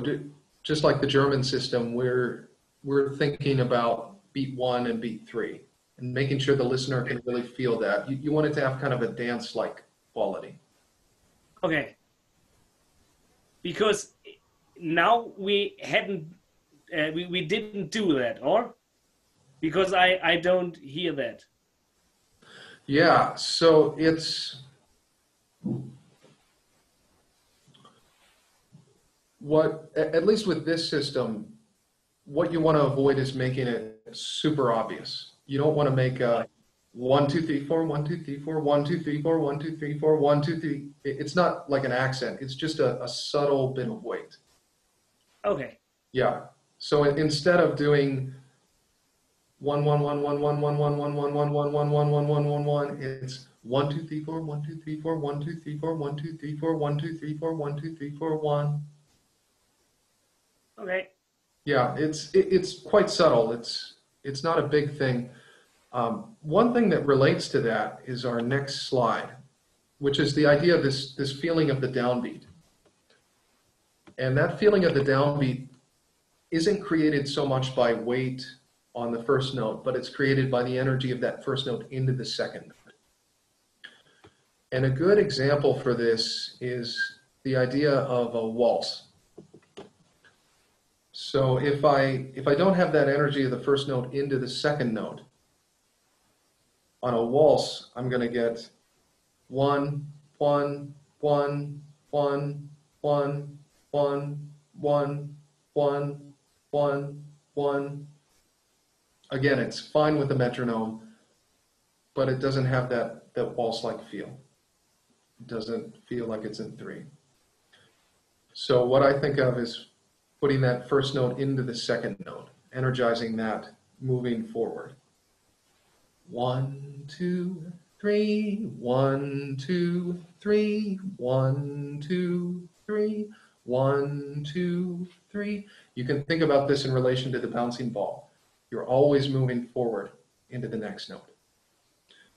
just like the German system, we're thinking about beat 1 and beat 3 and making sure the listener can really feel that. You want it to have kind of a dance-like quality. Okay. Because now we hadn't, we didn't do that, or? Because I don't hear that. Yeah, so it's what, at least with this system, what you want to avoid is making it super obvious. You don't want to make a 1 2 3 4 1 2 3 4 1 2 3 4 1 2 3 4 1 2 3. It's not like an accent. It's just a subtle bit of weight. Okay. Yeah. So instead of doing 1 1 1 1 1 1 1 1 1 1 1 1 1 1 1 1 1, it's 1 2 3 4 1 2 3 4 1 2 3 4 1 2 3 4 1 2 3 4 1 2 3 4 1. Okay. Yeah, it's quite subtle. It's not a big thing. One thing that relates to that is our next slide, which is the idea of this feeling of the downbeat. And that feeling of the downbeat isn't created so much by weight on the first note, but it's created by the energy of that first note into the second note. And a good example for this is the idea of a waltz. So if I don't have that energy of the first note into the second note, on a waltz, I'm going to get 1 1 1 1 1 1 1 1 1 1. Again, it's fine with the metronome, but it doesn't have that waltz-like feel. It doesn't feel like it's in 3. So what I think of is putting that first note into the second note, energizing that, moving forward. 1 2 3 1 2 3 1 2 3 1 2 3. You can think about this in relation to the bouncing ball. You're always moving forward into the next note.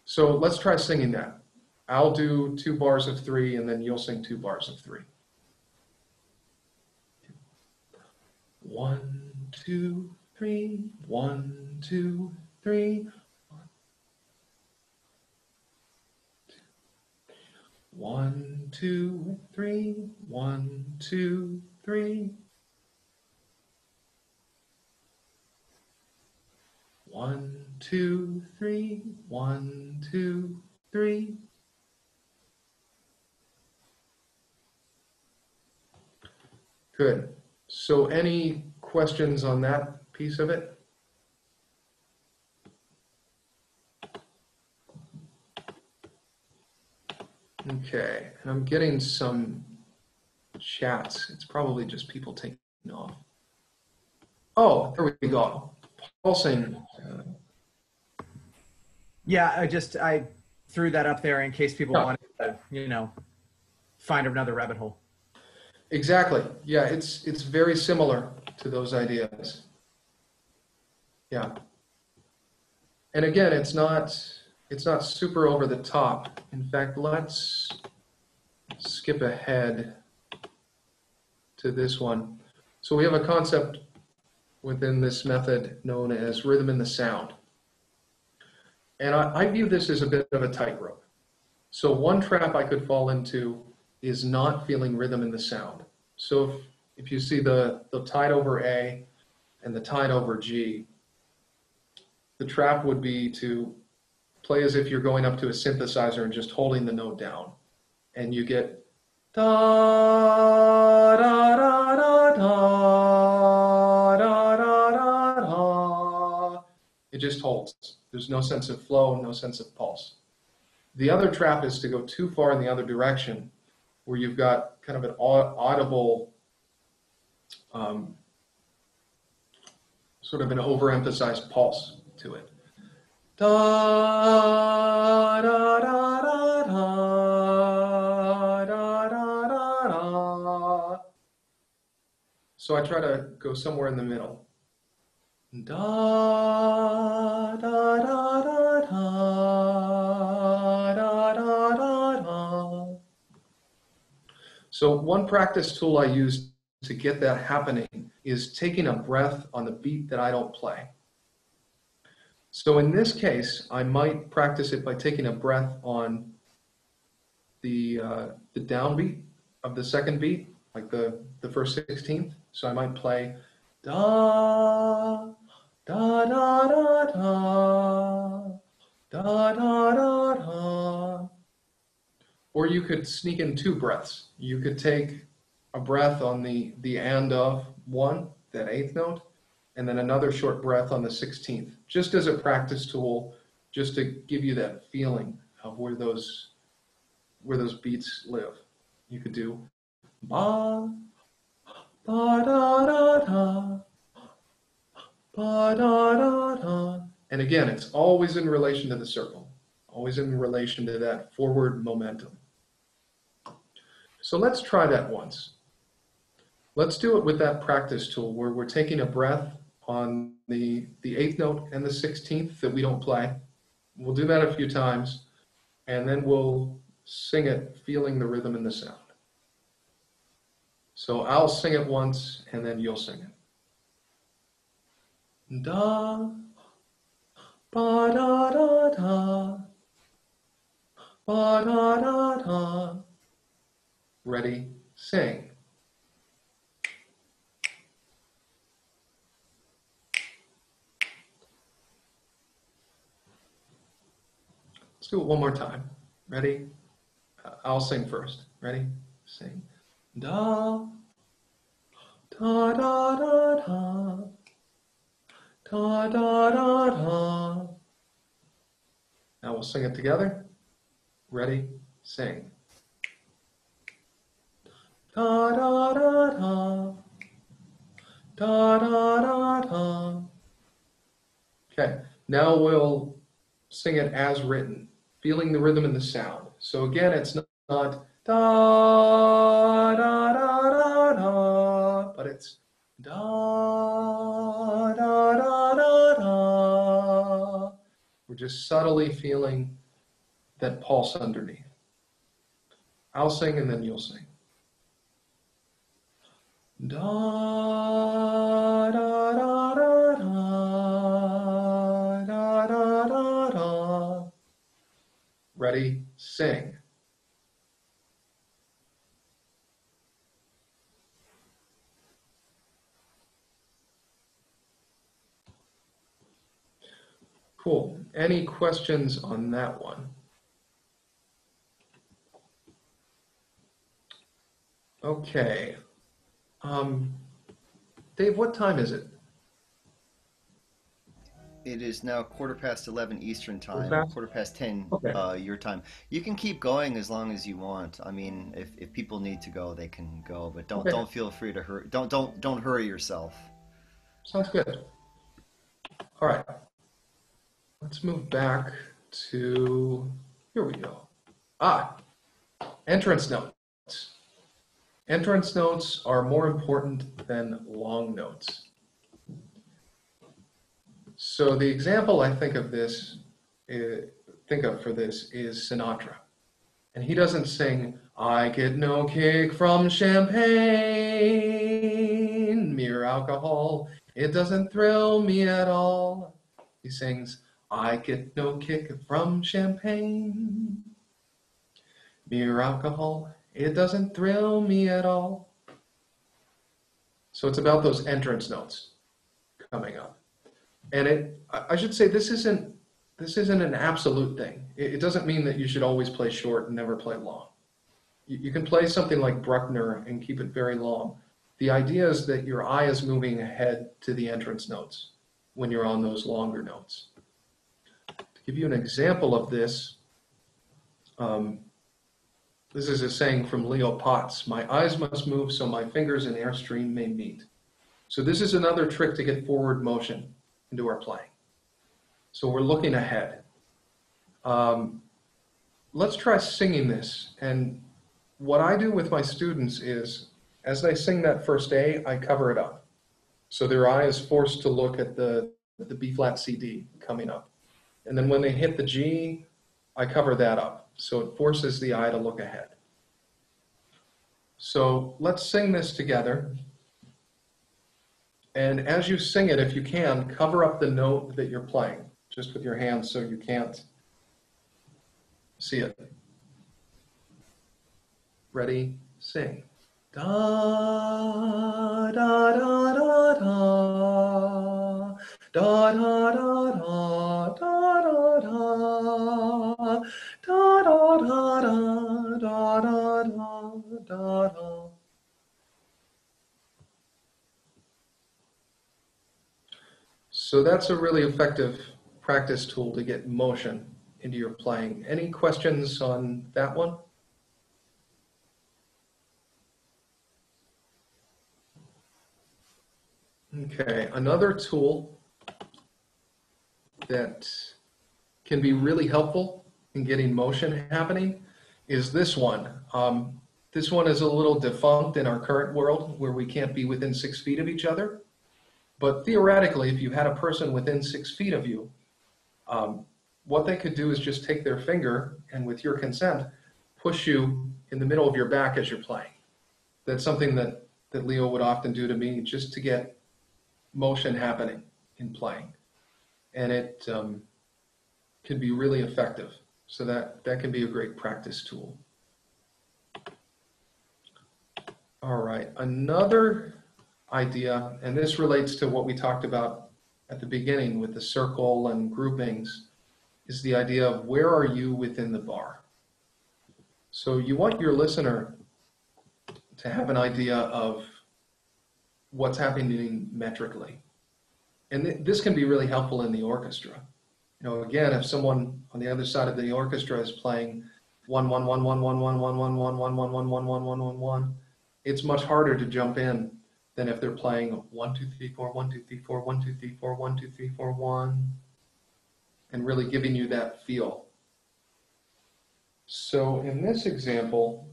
So let's try singing that. I'll do 2 bars of 3, and then you'll sing 2 bars of 3. 1 2 3 1 2 3 1 2 3 1 2 3 1 2 3 1 2 3. Good. So any questions on that piece of it? Okay, I'm getting some chats. It's probably just people taking off. Oh, there we go. Paul saying. Yeah, I threw that up there in case people wanted to, find another rabbit hole. Exactly. Yeah, it's very similar to those ideas. Yeah. And again, it's not super over the top. In fact, let's skip ahead to this one. So we have a concept within this method known as rhythm in the sound. And I view this as a bit of a tightrope. So one trap I could fall into is not feeling rhythm in the sound. So if you see the tied over A and the tied over G, the trap would be to play as if you're going up to a synthesizer and just holding the note down. And you get da da da da da da da da da. It just holds. There's no sense of flow, no sense of pulse. The other trap is to go too far in the other direction, where you've got kind of an audible, sort of an overemphasized pulse to it. Da da da da da da da da da. So I try to go somewhere in the middle. Da da da da da da da da da. So one practice tool I use to get that happening is taking a breath on the beat that I don't play. So in this case, I might practice it by taking a breath on the downbeat of the second beat, like the first 16th. So I might play da da da da da da da da da. Or you could sneak in two breaths. You could take a breath on the and of one, that eighth note, and then another short breath on the 16th, just as a practice tool, just to give you that feeling of where those beats live. You could do ba ba da da da ba da da da, and again, it's always in relation to the circle, always in relation to that forward momentum. So let's try that once. Let's do it with that practice tool where we're taking a breath on the eighth note and the 16th that we don't play. We'll do that a few times, and then we'll sing it feeling the rhythm and the sound. So I'll sing it once, and then you'll sing it. Da, ba da da da, ba da da da. Ready, sing. Let's do it one more time. Ready? I'll sing first. Ready? Sing. Da, da, da, da, da, da, da, da, da. Now we'll sing it together. Ready? Sing. Da, da, da, da, da, da, da, da. Okay, now we'll sing it as written, feeling the rhythm and the sound. So again, it's not da, da, da, da, da, but it's da, da, da, da, da. We're just subtly feeling that pulse underneath. I'll sing and then you'll sing. Da, da, da, da, da, da, da, da. Ready, sing. Cool. Any questions on that one? Okay. Dave, what time is it? It is now 11:15 Eastern time, Quarter 10 Okay. your time. You can keep going as long as you want. I mean, if people need to go, they can go, but don't feel free to hurry. Don't hurry yourself. Sounds good. All right. Let's move back to, here we go. Entrance notes. Entrance notes are more important than long notes. So the example I think of for this is Sinatra. And he doesn't sing, I get no kick from champagne, mere alcohol, it doesn't thrill me at all. He sings, I get no kick from champagne. Mere alcohol, it doesn't thrill me at all. So it's about those entrance notes coming up. And I should say this isn't an absolute thing. It doesn't mean that you should always play short and never play long. You can play something like Bruckner and keep it very long. The idea is that your eye is moving ahead to the entrance notes when you're on those longer notes. To give you an example of this, this is a saying from Leo Potts, my eyes must move so my fingers and airstream may meet. So this is another trick to get forward motion into our playing. So we're looking ahead. Let's try singing this. And what I do with my students is, as they sing that first A, I cover it up. So their eye is forced to look at the B flat CD coming up. And then when they hit the G, I cover that up. So it forces the eye to look ahead. So let's sing this together. And as you sing it, if you can, cover up the note that you're playing, just with your hands so you can't see it. Ready, sing. Da, da, da, da, da, da, da, da, da, da, da, da, da, da, da, da, da, da, da. So that's a really effective practice tool to get motion into your playing. Any questions on that one? Okay, another tool that can be really helpful in getting motion happening is this one. This one is a little defunct in our current world where we can't be within 6 feet of each other. But theoretically, if you had a person within 6 feet of you, what they could do is just take their finger and with your consent, push you in the middle of your back as you're playing. That's something that Leo would often do to me just to get motion happening in playing. And it can be really effective. So that can be a great practice tool. All right, another idea, and this relates to what we talked about at the beginning with the circle and groupings, is the idea of where are you within the bar? So you want your listener to have an idea of what's happening metrically. And this can be really helpful in the orchestra. You know, again, if someone on the other side of the orchestra is playing 1 1 1 1 1 1 1 1 1 1 1 1 1 1 1 1 1, it's much harder to jump in than if they're playing 1 2 3 4 1 2 3 4 1 2 3 4 1 2 3 4 1, and really giving you that feel. So in this example,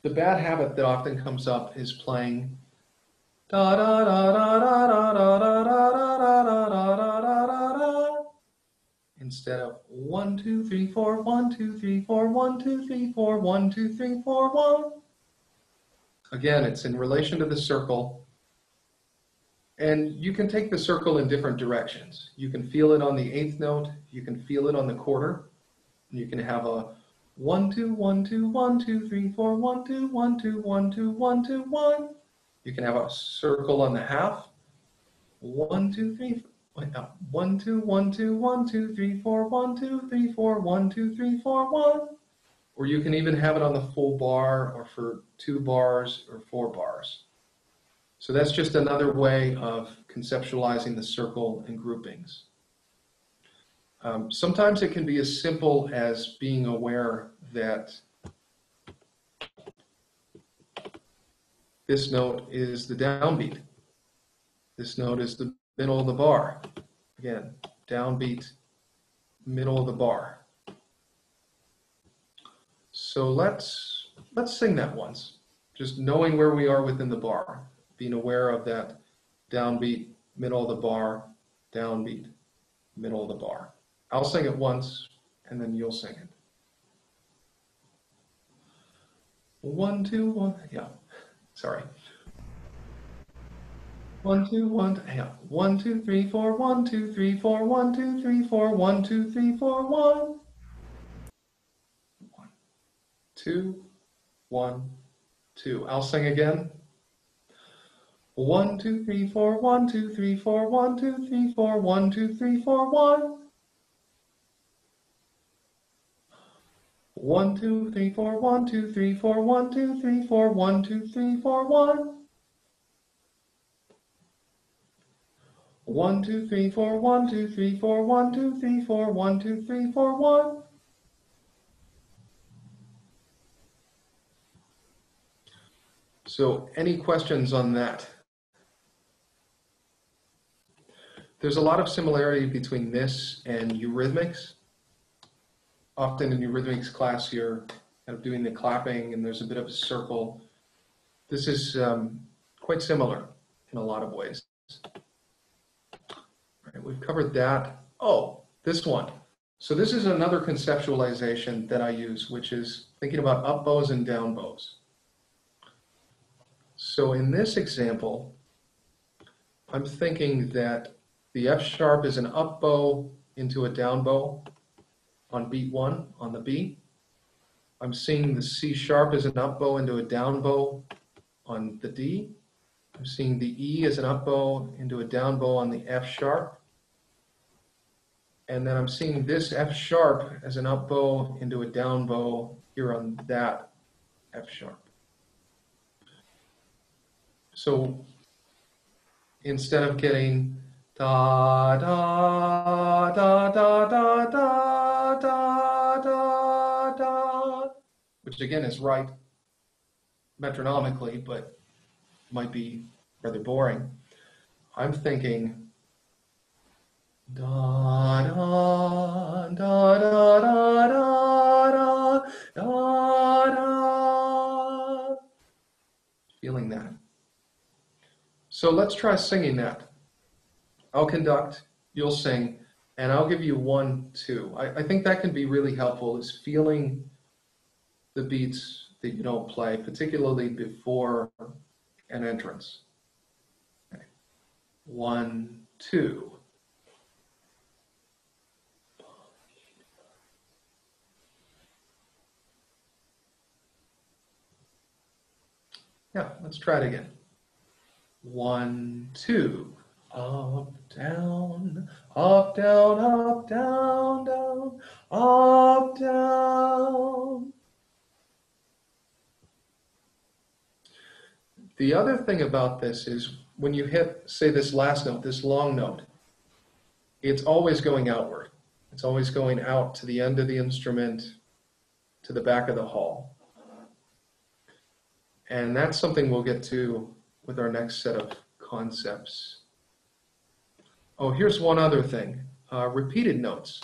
the bad habit that often comes up is playing da da da da da da da da da da da da da instead of 1 2 3 4 1 2 3 4 1 2 3 4 1 2 3 4 1. Again, it's in relation to the circle. And you can take the circle in different directions. You can feel it on the 8th note, you can feel it on the quarter. You can have a 1 2 1 2 1 2 3 4 1 2 1 2 1 2 1 2 1. You can have a circle on the half. 1 2 3 1 2 1 2 1 2 3 4 1 2 3 4 1 2 3 4 1. Or you can even have it on the full bar or for 2 bars or 4 bars. So that's just another way of conceptualizing the circle and groupings. Sometimes it can be as simple as being aware that this note is the downbeat. This note is the middle of the bar. Again, downbeat, middle of the bar. So let's sing that once. Just knowing where we are within the bar, being aware of that downbeat, middle of the bar, downbeat, middle of the bar. I'll sing it once, and then you'll sing it. 1, 2, 1. Yeah, sorry. 1, 2, 1. Yeah. 1, 2, 3, 4. 1, 2, 3, 4. 1, 2, 3, 4. 1, 2, 3, 4. 1. 2, 1, 2. I'll sing again. 1, 2, 3, 4. 1, 2, 3, 4. 1, 2, 3, 4. 1, 2, 3, 4. 1. 1, 2, 3, 4. 1, 2, 3, 4. 1, 2, 3, 4. 1, 2, 3, 4. 1. 1, 2, 3, 4. 1, 2, 3, 4. 1, 2, 3, 4. 1, 2, 3, 4. 1. So any questions on that? There's a lot of similarity between this and eurythmics. Often in eurythmics class, you're kind of doing the clapping and there's a bit of a circle. This is quite similar in a lot of ways. All right, we've covered that. Oh, this one. So this is another conceptualization that I use, which is thinking about up bows and down bows. So in this example, I'm thinking that the F sharp is an up bow into a down bow on beat 1 on the B. I'm seeing the C sharp as an up bow into a down bow on the D. I'm seeing the E as an up bow into a down bow on the F sharp. And then I'm seeing this F sharp as an up bow into a down bow here on that F sharp. So instead of getting da da da da da da da da da, which again is right metronomically, but might be rather boring, I'm thinking da da da da da da da da, feeling that. So let's try singing that. I'll conduct, you'll sing, and I'll give you 1, 2. I think that can be really helpful, is feeling the beats that you don't play, particularly before an entrance. Okay. 1, 2. Yeah, let's try it again. 1, 2. Up, down, up, down, up, down, down, up, down. The other thing about this is when you hit, say, this last note, this long note, it's always going outward. It's always going out to the end of the instrument, to the back of the hall. And that's something we'll get to with our next set of concepts. Oh, here's one other thing. Repeated notes.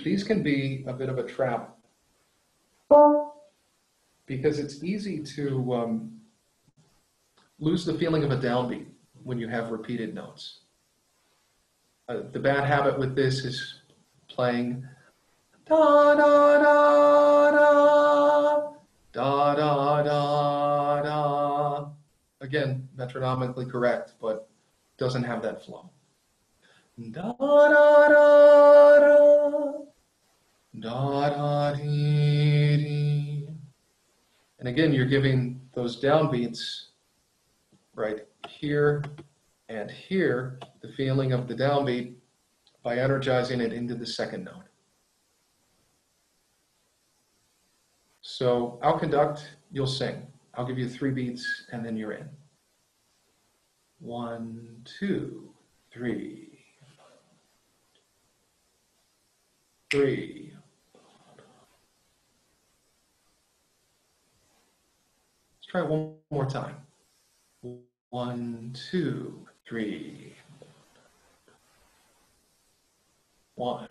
These can be a bit of a trap because it's easy to lose the feeling of a downbeat when you have repeated notes. The bad habit with this is playing da da da da da da da da. Again, metronomically correct, but doesn't have that flow. Da da da da da da dee dee. And again, you're giving those downbeats right here and here the feeling of the downbeat by energizing it into the second note. So I'll conduct, you'll sing. I'll give you 3 beats and then you're in. 1, 2, 3. 3. Let's try one more time. 1, 2, 3. 1.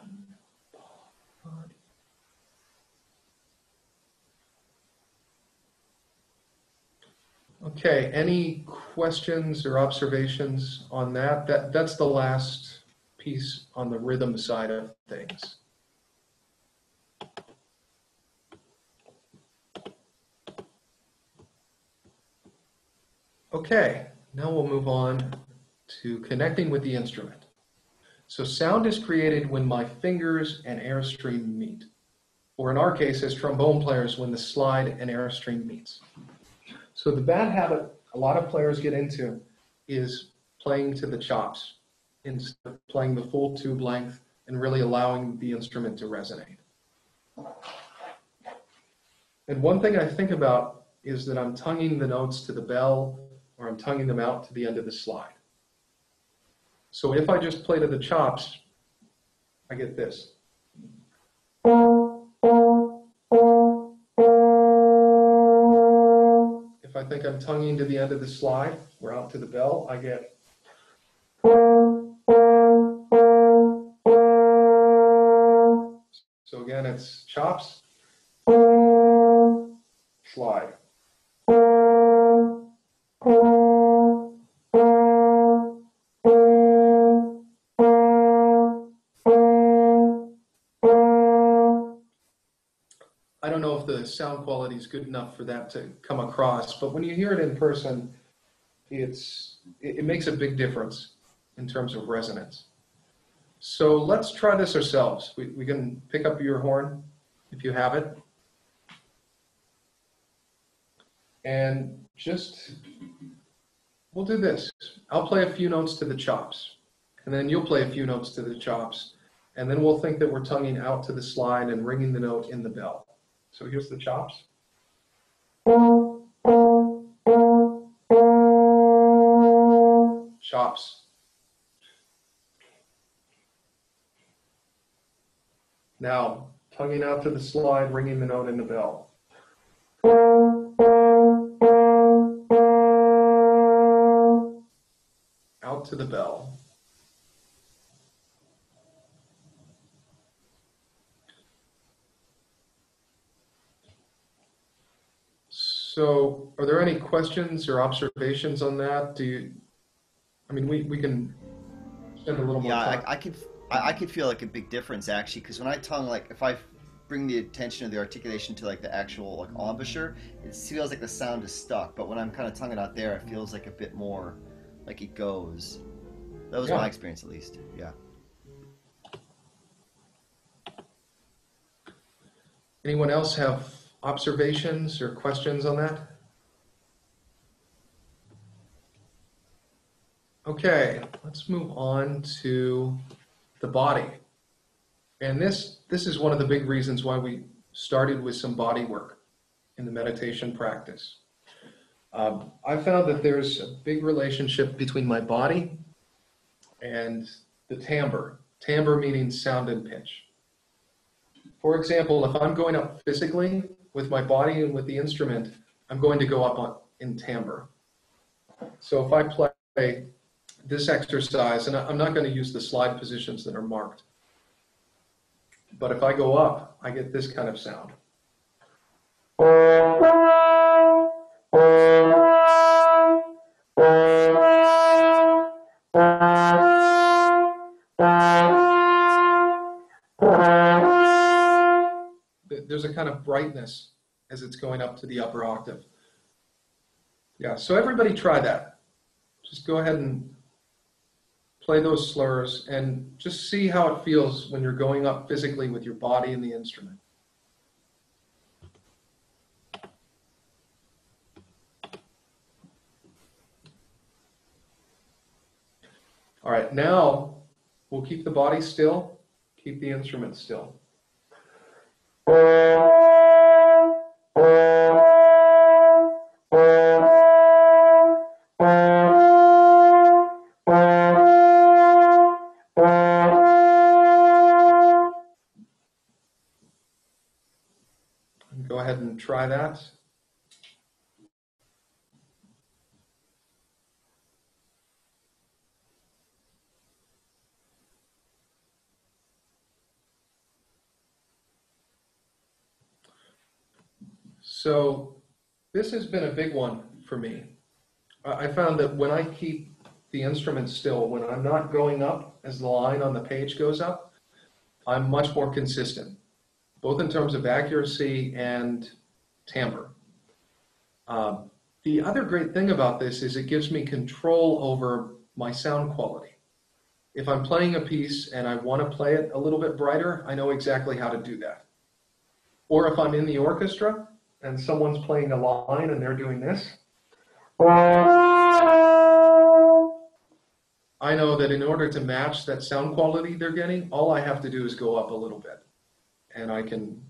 Okay, any questions or observations on that? That's the last piece on the rhythm side of things. Okay, now we'll move on to connecting with the instrument. So sound is created when my fingers and airstream meet, or in our case as trombone players, when the slide and airstream meets. So the bad habit a lot of players get into is playing to the chops instead of playing the full tube length and really allowing the instrument to resonate. And one thing I think about is that I'm tonguing the notes to the bell, or I'm tonguing them out to the end of the slide. So if I just play to the chops, I get this. If I think I'm tonguing to the end of the slide, or out to the bell, I get. So again, it's chops, slide. I don't know if the sound quality is good enough for that to come across, but when you hear it in person, it makes a big difference in terms of resonance. So let's try this ourselves. We can pick up your horn if you have it. And we'll do this. I'll play a few notes to the chops, and then you'll play a few notes to the chops, and then we'll think that we're tonguing out to the slide and ringing the note in the bell. So here's the chops. Chops. Now, tonguing out to the slide, ringing the note in the bell. Out to the bell. So, are there any questions or observations on that? We can spend a little more time. I could feel like a big difference actually, because when I tongue, like if I bring the attention of the articulation to like the actual like embouchure, it feels like the sound is stuck. But when I'm kind of tonguing out there, it feels like a bit more like it goes. That was my experience, at least. Yeah. Anyone else have observations or questions on that? Okay, let's move on to the body. And this is one of the big reasons why we started with some body work in the meditation practice. I found that there's a big relationship between my body and the timbre. Timbre meaning sound and pitch. For example, if I'm going up physically with my body and with the instrument, I'm going to go up in timbre. So if I play this exercise, and I'm not going to use the slide positions that are marked, but if I go up, I get this kind of sound. There's a kind of brightness as it's going up to the upper octave. Yeah, so everybody try that. Just go ahead and play those slurs and just see how it feels when you're going up physically with your body and the instrument. All right, now we'll keep the body still, keep the instrument still. Go ahead and try that. So this has been a big one for me. I found that when I keep the instrument still, when I'm not going up as the line on the page goes up, I'm much more consistent, both in terms of accuracy and timbre. The other great thing about this is it gives me control over my sound quality. If I'm playing a piece and I want to play it a little bit brighter, I know exactly how to do that. Or if I'm in the orchestra and someone's playing a line and they're doing this, I know that in order to match that sound quality they're getting, all I have to do is go up a little bit, and I can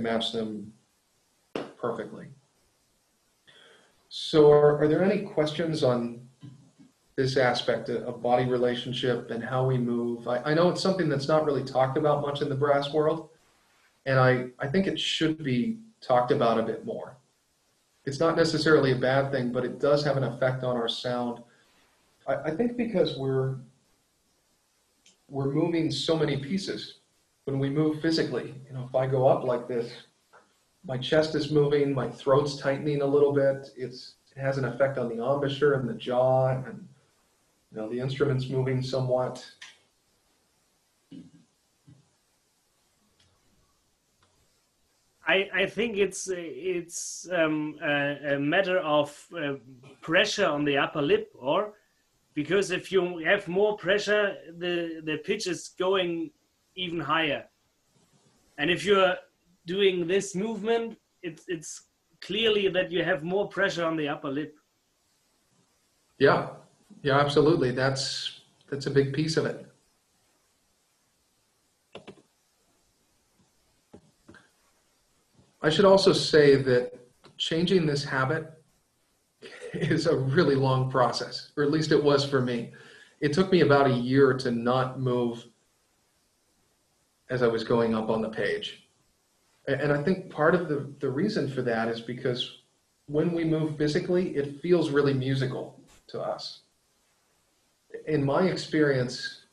match them perfectly. So are there any questions on this aspect of body relationship and how we move? I know it's something that's not really talked about much in the brass world, and I think it should be talked about a bit more. It's not necessarily a bad thing, but it does have an effect on our sound. I think because we're moving so many pieces. When we move physically, you know, if I go up like this, my chest is moving, my throat's tightening a little bit. It has an effect on the embouchure and the jaw, and you know, the instrument's moving somewhat. I think it's a matter of pressure on the upper lip, or because if you have more pressure, the pitch is going even higher. And if you're doing this movement, it's clearly that you have more pressure on the upper lip. Yeah, absolutely. That's a big piece of it. I should also say that changing this habit is a really long process, or at least it was for me. It took me about a year to not move as I was going up on the page. And I think part of the reason for that is because when we move physically, it feels really musical to us. In my experience,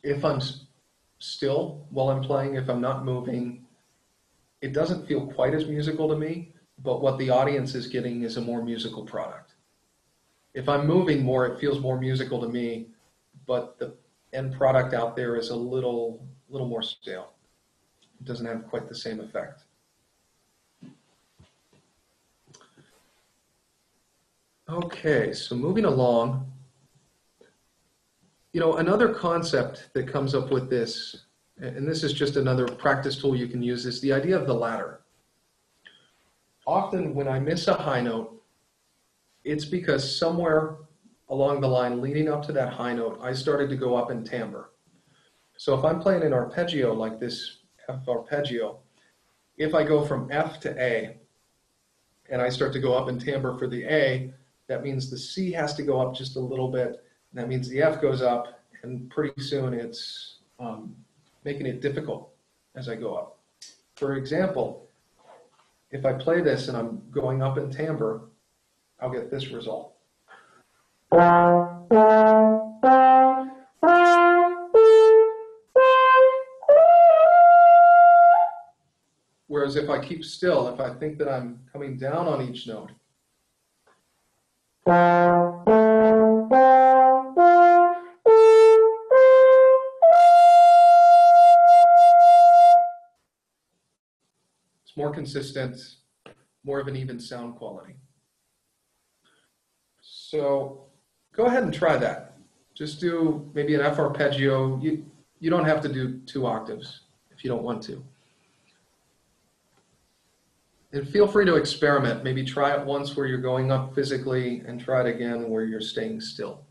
if I'm still while I'm playing, if I'm not moving, it doesn't feel quite as musical to me, but what the audience is getting is a more musical product. If I'm moving more, it feels more musical to me, but the end product out there is a little more stale. It doesn't have quite the same effect. Okay, so moving along, you know, another concept that comes up with this, and this is just another practice tool you can use, is the idea of the ladder. Often when I miss a high note, it's because somewhere along the line leading up to that high note, I started to go up in timbre. So if I'm playing an arpeggio like this F arpeggio, if I go from F to A, and I start to go up in timbre for the A, that means the C has to go up just a little bit, and that means the F goes up, and pretty soon it's making it difficult as I go up. For example, if I play this and I'm going up in timbre, I'll get this result. Whereas if I keep still, if I think that I'm coming down on each note, it's more consistent, more of an even sound quality. So go ahead and try that. Just do maybe an F arpeggio. You don't have to do 2 octaves if you don't want to. And feel free to experiment. Maybe try it once where you're going up physically and try it again where you're staying still.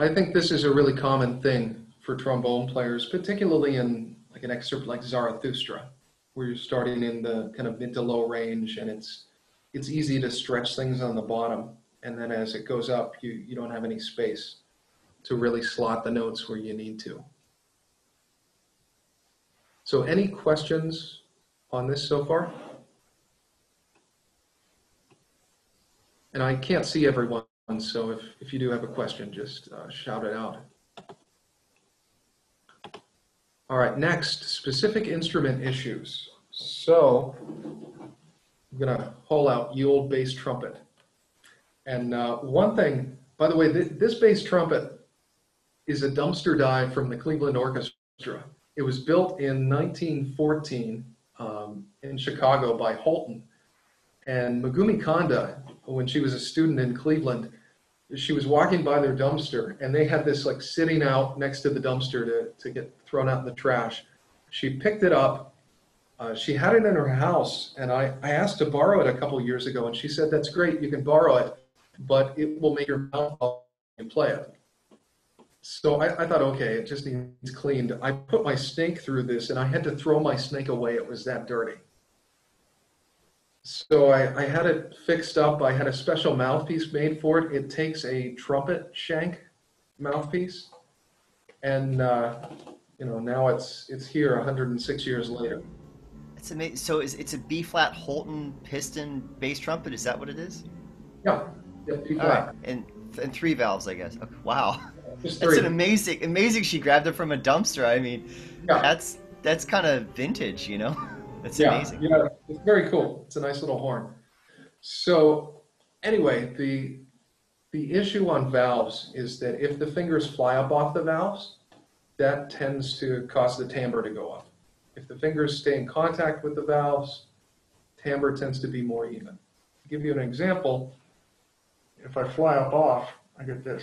I think this is a really common thing for trombone players, particularly in like an excerpt like Zarathustra, where you're starting in the kind of mid to low range, and it's easy to stretch things on the bottom, and then as it goes up, you don't have any space to really slot the notes where you need to. So any questions on this so far? And I can't see everyone, so if you do have a question, just shout it out. All right, next, specific instrument issues. So I'm gonna haul out ye old bass trumpet. And one thing, by the way, this bass trumpet is a dumpster dive from the Cleveland Orchestra. It was built in 1914 in Chicago by Holton. And Megumi Kanda, when she was a student in Cleveland, she was walking by their dumpster, and they had this like sitting out next to the dumpster to get thrown out in the trash. She picked it up. She had it in her house, and I asked to borrow it a couple years ago, and she said, "That's great, you can borrow it, but it will make your mouth fall and play it." So I thought, okay, it just needs cleaned. I put my snake through this, and I had to throw my snake away. It was that dirty. So I had it fixed up. I had a special mouthpiece made for it. It takes a trumpet shank mouthpiece, and you know, now it's here 106 years later. It's amazing. So it's a B flat Holton piston bass trumpet. Is that what it is? Yeah, B All flat. right. And 3 valves, I guess. Okay. Wow. Just That's three. an amazing. She grabbed it from a dumpster. I mean, Yeah. that's kind of vintage, you know. That's Yeah, amazing. yeah, it's very cool. It's a nice little horn. So anyway, the issue on valves is that if the fingers fly up off the valves, that tends to cause the timbre to go up. If the fingers stay in contact with the valves, timbre tends to be more even. To give you an example, if I fly up off, I get this.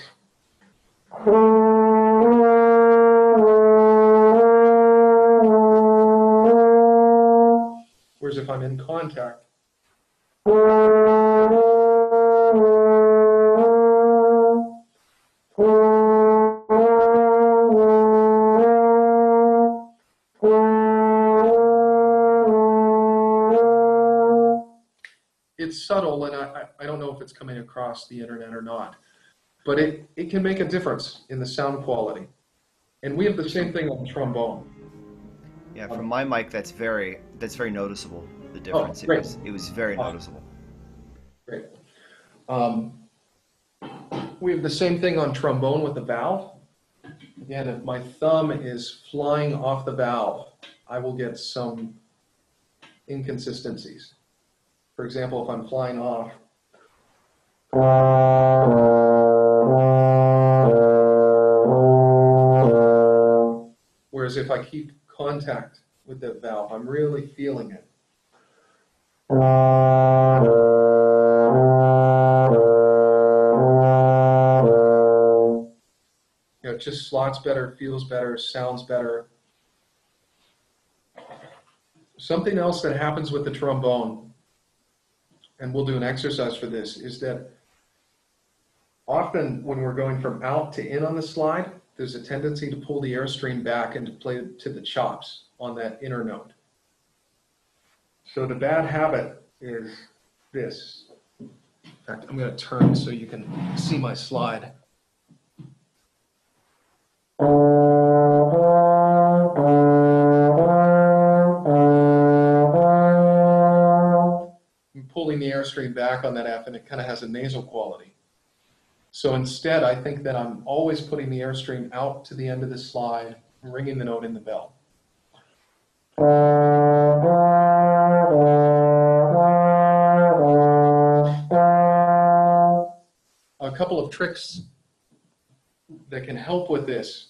Whereas if I'm in contact, it's subtle, and I don't know if it's coming across the internet or not, but it can make a difference in the sound quality. And we have the same thing on trombone. Yeah, from my mic, that's very noticeable. The difference. Great. It was very noticeable. Great. We have the same thing on trombone with the valve. Again, if my thumb is flying off the valve, I will get some inconsistencies. For example, if I'm flying off, whereas if I keep contact with the valve, I'm really feeling it. You know, it just slots better, feels better, sounds better. Something else that happens with the trombone, and we'll do an exercise for this, is that often when we're going from out to in on the slide, there's a tendency to pull the airstream back and to play to the chops on that inner note. So the bad habit is this. In fact, I'm going to turn so you can see my slide. I'm pulling the airstream back on that F, and it kind of has a nasal quality. So instead, I think that I'm always putting the airstream out to the end of the slide and ringing the note in the bell. A couple of tricks that can help with this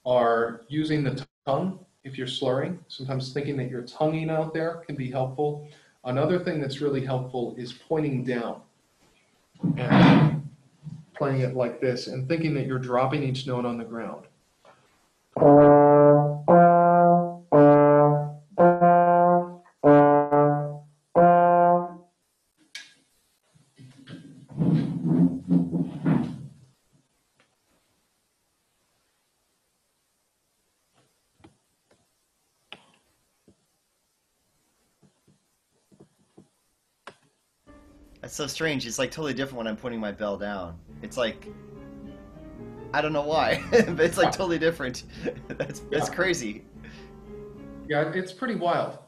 are using the tongue if you're slurring. Sometimes thinking that you're tonguing out there can be helpful. Another thing that's really helpful is pointing down and playing it like this and thinking that you're dropping each note on the ground. That's so strange. It's like totally different when I'm putting my bell down. It's like, I don't know why, but it's like totally different. That's crazy. Yeah, it's pretty wild.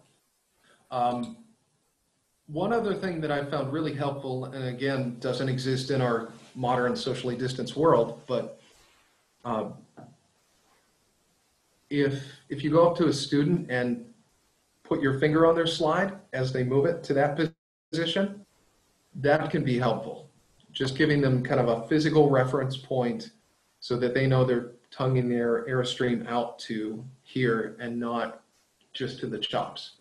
One other thing that I found really helpful, and again, doesn't exist in our modern socially distanced world, but if you go up to a student and put your finger on their slide as they move it to that position, that can be helpful. Just giving them kind of a physical reference point so that they know they're tonguing their airstream out to here and not just to the chops.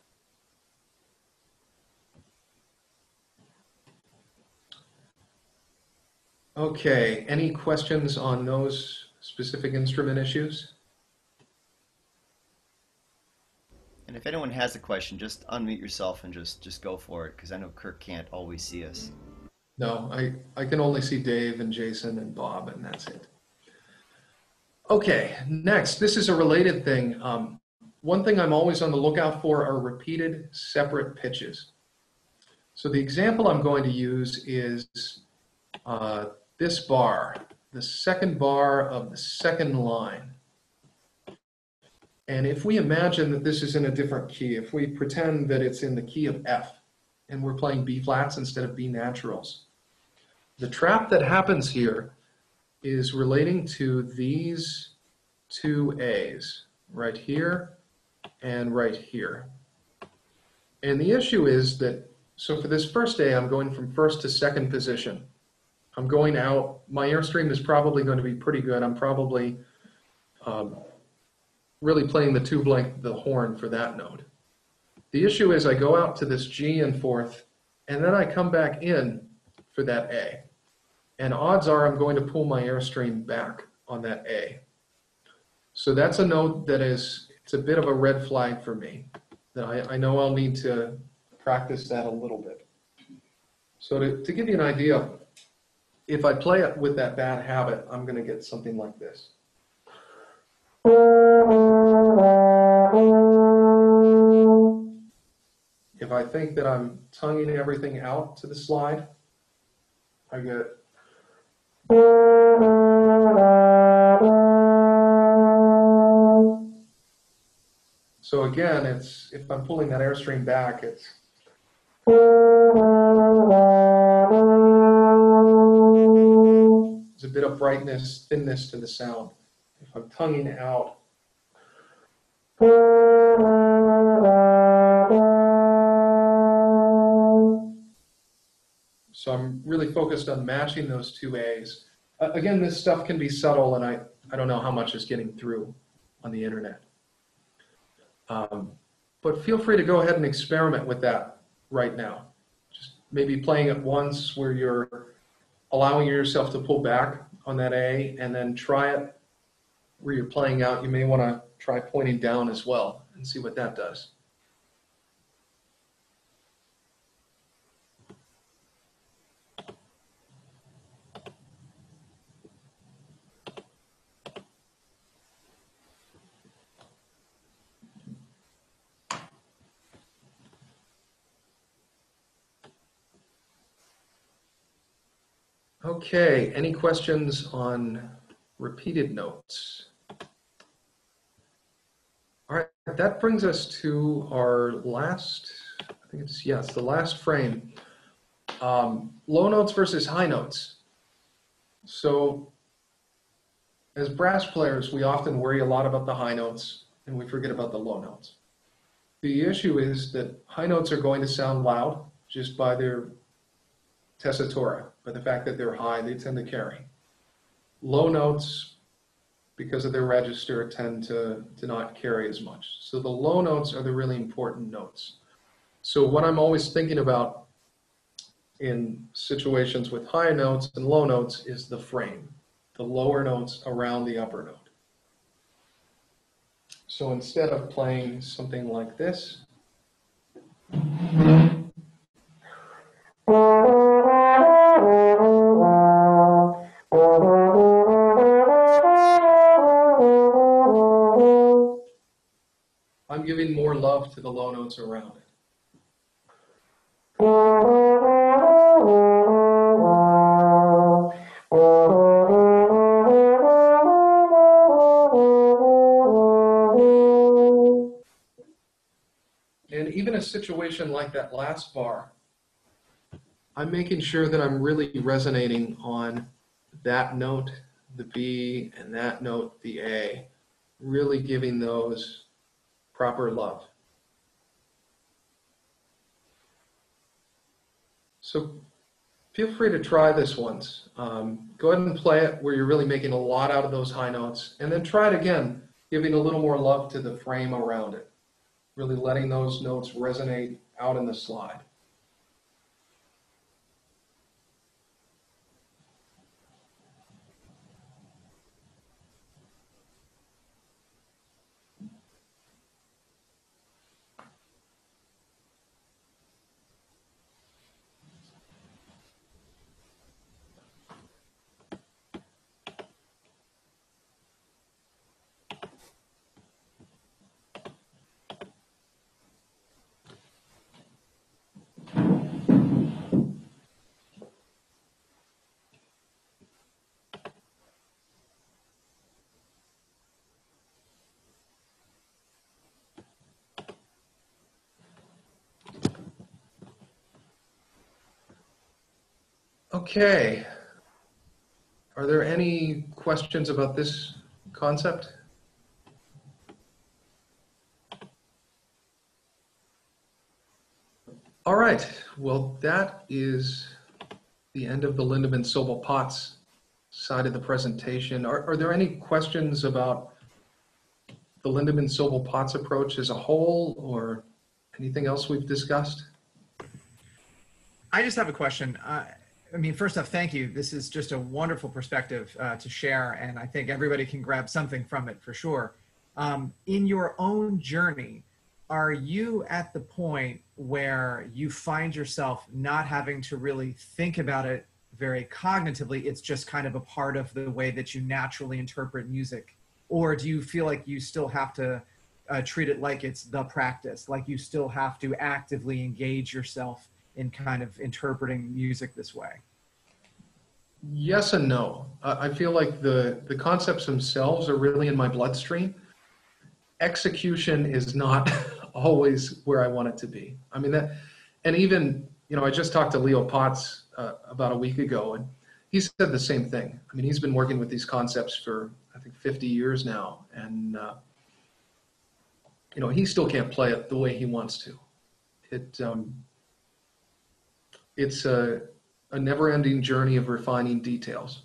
Okay, any questions on those specific instrument issues? And if anyone has a question, just unmute yourself and just go for it, because I know Kirk can't always see us. No, I can only see Dave and Jason and Bob, and that's it. Okay, next, this is a related thing. One thing I'm always on the lookout for are repeated separate pitches. So the example I'm going to use is this bar, the second bar of the second line. And if we imagine that this is in a different key, if we pretend that it's in the key of F and we're playing B flats instead of B naturals, the trap that happens here is relating to these two A's, right here and right here. And the issue is that, so for this first A, I'm going from first to second position. I'm going out, my airstream is probably going to be pretty good. I'm probably really playing the tube length of the horn for that note. The issue is I go out to this G and fourth, and then I come back in for that A. And odds are I'm going to pull my airstream back on that A. So that's a note that it's a bit of a red flag for me, that I know I'll need to practice that a little bit. So to give you an idea, if I play it with that bad habit, I'm going to get something like this. If I think that I'm tonguing everything out to the slide, I get. So again, if I'm pulling that airstream back, it's. There's a bit of brightness, thinness to the sound. If I'm tonguing out. So I'm really focused on matching those two A's. Again, this stuff can be subtle, and I don't know how much is getting through on the internet. But feel free to go ahead and experiment with that right now. Just maybe playing it once where you're allowing yourself to pull back on that A, and then try it where you're playing out. You may want to try pointing down as well and see what that does. Okay, any questions on repeated notes? All right, that brings us to our last, I think it's, yeah, it's the last frame. Low notes versus high notes. So as brass players, we often worry a lot about the high notes and we forget about the low notes. The issue is that high notes are going to sound loud just by their tessitura, by the fact that they're high, they tend to carry. Low notes, because of their register, tend to not carry as much. So the low notes are the really important notes. So what I'm always thinking about in situations with high notes and low notes is the frame, the lower notes around the upper note. So instead of playing something like this, I'm giving more love to the low notes around it. situation like that last bar, I'm making sure that I'm really resonating on that note, the B, and that note, the A, really giving those proper love. So feel free to try this once. Go ahead and play it where you're really making a lot out of those high notes, and then try it again, giving a little more love to the frame around it, really letting those notes resonate out in the slide. Okay. Are there any questions about this concept? All right. Well, that is the end of the Lindeman-Sobel-Potts side of the presentation. Are there any questions about the Lindeman-Sobel-Potts approach as a whole, or anything else we've discussed? I just have a question. I mean, first off, thank you. This is just a wonderful perspective to share, and I think everybody can grab something from it for sure. In your own journey, are you at the point where you find yourself not having to really think about it very cognitively? It's just kind of a part of the way that you naturally interpret music? Or do you feel like you still have to treat it like it's the practice, like you still have to actively engage yourself in kind of interpreting music this way? Yes and no. I feel like the concepts themselves are really in my bloodstream. Execution is not always where I want it to be. I mean, that, and even, you know, I just talked to Leo Potts about a week ago, and he said the same thing. I mean, he's been working with these concepts for, I think, 50 years now, and you know, he still can't play it the way he wants to. It's a never-ending journey of refining details.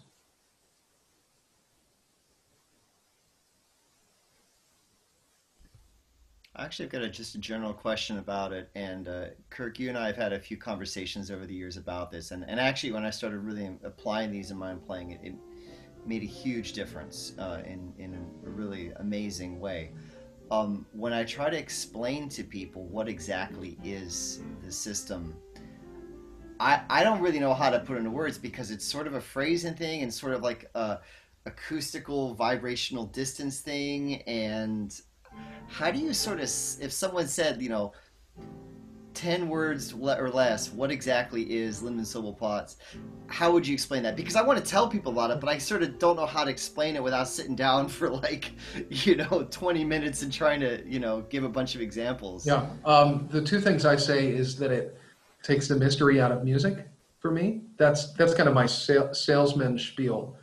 Actually, I've got just a general question about it. And Kirk, you and I have had a few conversations over the years about this. And actually, when I started really applying these in my own playing, it made a huge difference in a really amazing way. When I try to explain to people what exactly is the system, I don't really know how to put it into words, because it's sort of a phrasing thing and sort of like a acoustical vibrational distance thing. And how do you sort of, if someone said, you know, 10 words or less, what exactly is Lindeman-Sobel-Potts, how would you explain that? Because I want to tell people about it, but I sort of don't know how to explain it without sitting down for like, you know, 20 minutes and trying to, you know, give a bunch of examples. Yeah, the two things I say is that it takes the mystery out of music for me. That's kind of my salesman spiel.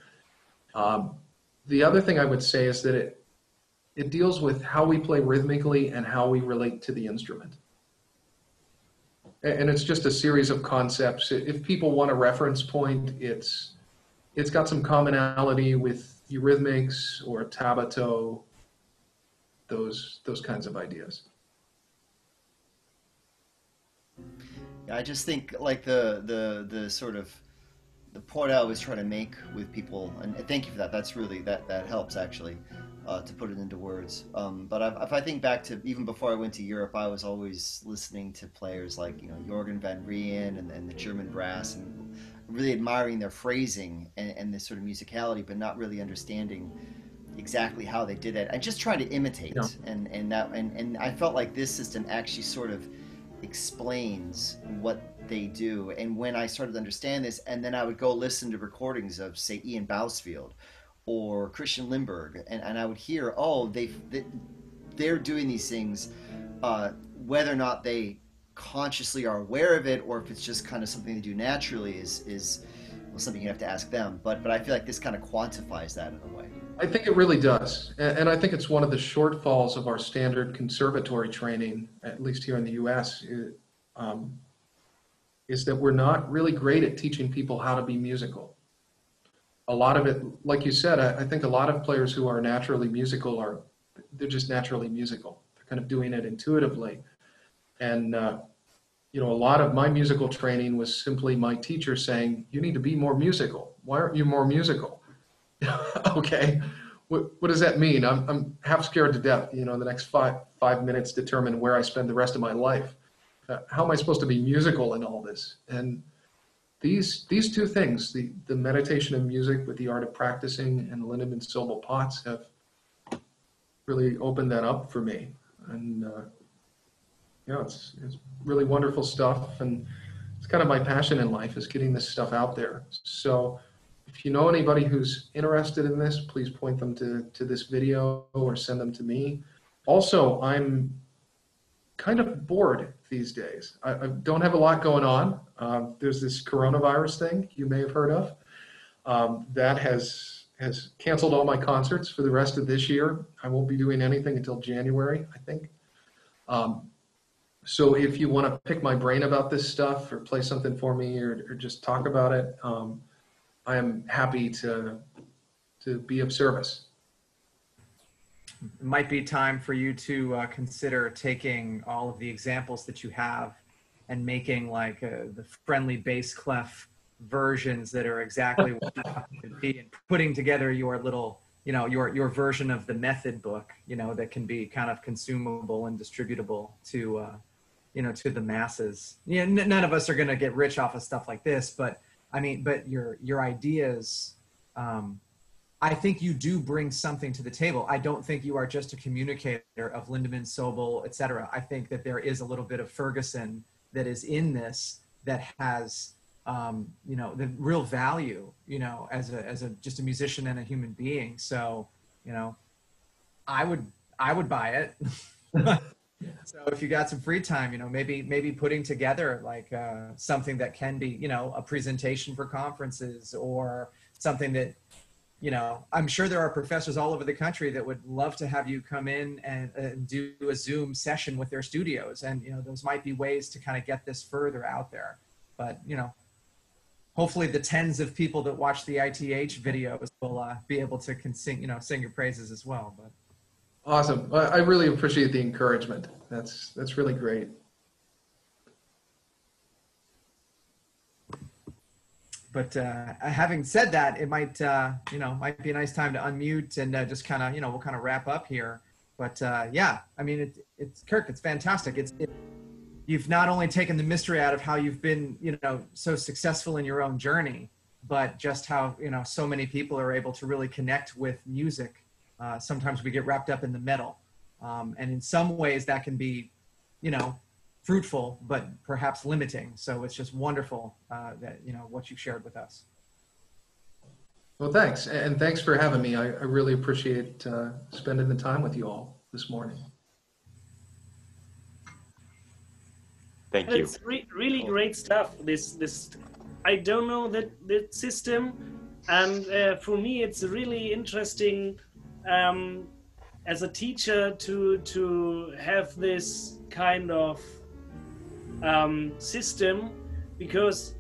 The other thing I would say is that it deals with how we play rhythmically and how we relate to the instrument. And it's just a series of concepts. If people want a reference point, it's got some commonality with eurythmics or tabato, those kinds of ideas. I just think like the sort of the point I always try to make with people, and thank you for that. That's really that helps actually to put it into words. But if I think back to even before I went to Europe, I was always listening to players like, you know, Jorgen van Rijn and the German brass, and really admiring their phrasing and this sort of musicality, but not really understanding exactly how they did it, and just trying to imitate. Yeah. And I felt like this system actually sort of explains what they do. And when I started to understand this, and then I would go listen to recordings of, say, Ian Bousfield or Christian Lindberg, and I would hear, oh, they're doing these things, whether or not they consciously are aware of it, or if it's just kind of something they do naturally is well, something you have to ask them. But I feel like this kind of quantifies that in a way. I think it really does. And I think it's one of the shortfalls of our standard conservatory training, at least here in the US, is that we're not really great at teaching people how to be musical. A lot of it, like you said, I think a lot of players who are naturally musical they're just naturally musical. They're kind of doing it intuitively. And, you know, a lot of my musical training was simply my teacher saying, you need to be more musical. Why aren't you more musical? Okay, what does that mean? I'm half scared to death. You know, the next five minutes determine where I spend the rest of my life. How am I supposed to be musical in all this? And these two things, the meditation and music with the art of practicing and Lindeman-Sobel-Potts have really opened that up for me. And you know, it's really wonderful stuff. And it's kind of my passion in life, is getting this stuff out there. So if you know anybody who's interested in this, please point them to this video or send them to me. Also, I'm kind of bored these days. I don't have a lot going on. There's this coronavirus thing you may have heard of that has canceled all my concerts for the rest of this year. I won't be doing anything until January, I think. So if you want to pick my brain about this stuff or play something for me or just talk about it, I am happy to be of service. It might be time for you to consider taking all of the examples that you have and making like the friendly bass clef versions that are exactly what you want it to be, and putting together your little, you know, your version of the method book, you know, that can be kind of consumable and distributable to, you know, to the masses. You know, none of us are going to get rich off of stuff like this, but I mean, but your ideas, I think you do bring something to the table. I don't think you are just a communicator of Lindeman-Sobel, et cetera. I think that there is a little bit of Ferguson that is in this that has, you know, the real value, you know, as just a musician and a human being. So, you know, I would buy it. So if you got some free time, you know, maybe putting together like something that can be, you know, a presentation for conferences or something that, you know, I'm sure there are professors all over the country that would love to have you come in and do a Zoom session with their studios. And, you know, those might be ways to kind of get this further out there. But, you know, hopefully the tens of people that watch the ITH videos will be able to sing your praises as well. But awesome. I really appreciate the encouragement. That's really great. But having said that, it might might be a nice time to unmute and just kind of, you know, we'll kind of wrap up here. But yeah, I mean, it's Kirk, it's fantastic. You've not only taken the mystery out of how you've been, you know, so successful in your own journey, but just how, you know, so many people are able to really connect with music. Sometimes we get wrapped up in the metal. And in some ways that can be, you know, fruitful, but perhaps limiting. So it's just wonderful that, you know, what you've shared with us. Well, thanks. And thanks for having me. I really appreciate spending the time with you all this morning. Thank you. It's really great stuff. This I don't know that system, and for me it's really interesting as a teacher to have this kind of system, because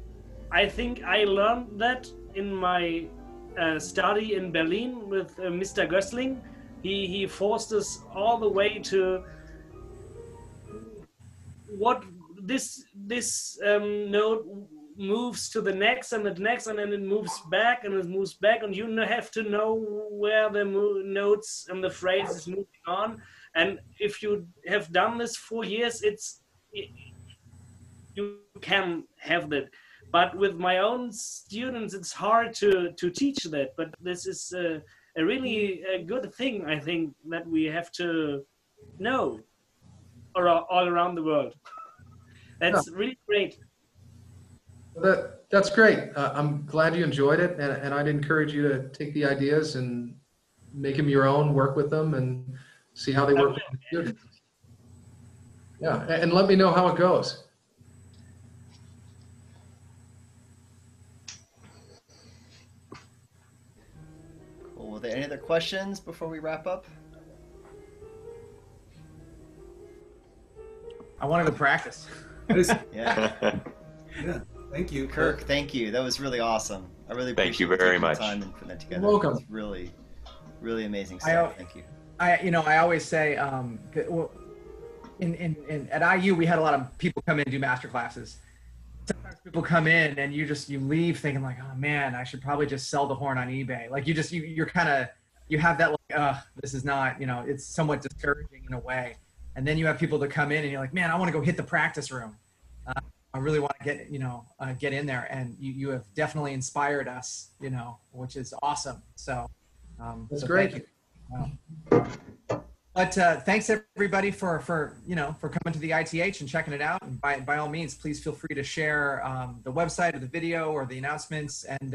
I think I learned that in my study in Berlin with Mr. Gößling. He forced us all the way to what this note moves to the next and the next, and then it moves back and it moves back, and you have to know where the notes and the phrase is moving on. And if you have done this for years, you can have that. But with my own students, it's hard to teach that. But this is a really good thing, I think, that we have to know all around the world. That's really great. That's great. I'm glad you enjoyed it, and I'd encourage you to take the ideas and make them your own, work with them, and see how they work with the students. Yeah, and let me know how it goes. Are there any other questions before we wrap up? I want to go practice. Yeah. Yeah. Thank you, Kirk, thank you. That was really awesome. I really appreciate Thank you very taking the much. time and putting that together. You're welcome. It's really, really amazing stuff. Thank you. I always say, well, at IU we had a lot of people come in and do master classes. Sometimes people come in and you leave thinking like, oh man, I should probably just sell the horn on eBay. Like you're kind of, you have that like, this is not, it's somewhat discouraging in a way. And then you have people that come in and you're like, man, I want to go hit the practice room. I really want to get in there, and you have definitely inspired us, which is awesome. So That's so great. Thank you. But thanks everybody for coming to the ITH and checking it out. And by all means, please feel free to share the website or the video or the announcements. And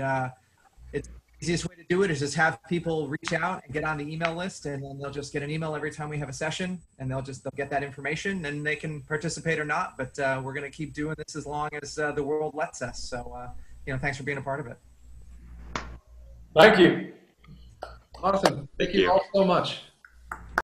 it's the easiest way to do it is just have people reach out and get on the email list, and then they'll just get an email every time we have a session, and they'll get that information, and they can participate or not. But we're going to keep doing this as long as the world lets us. So thanks for being a part of it. Thank you. Awesome. Thank you you. all so much.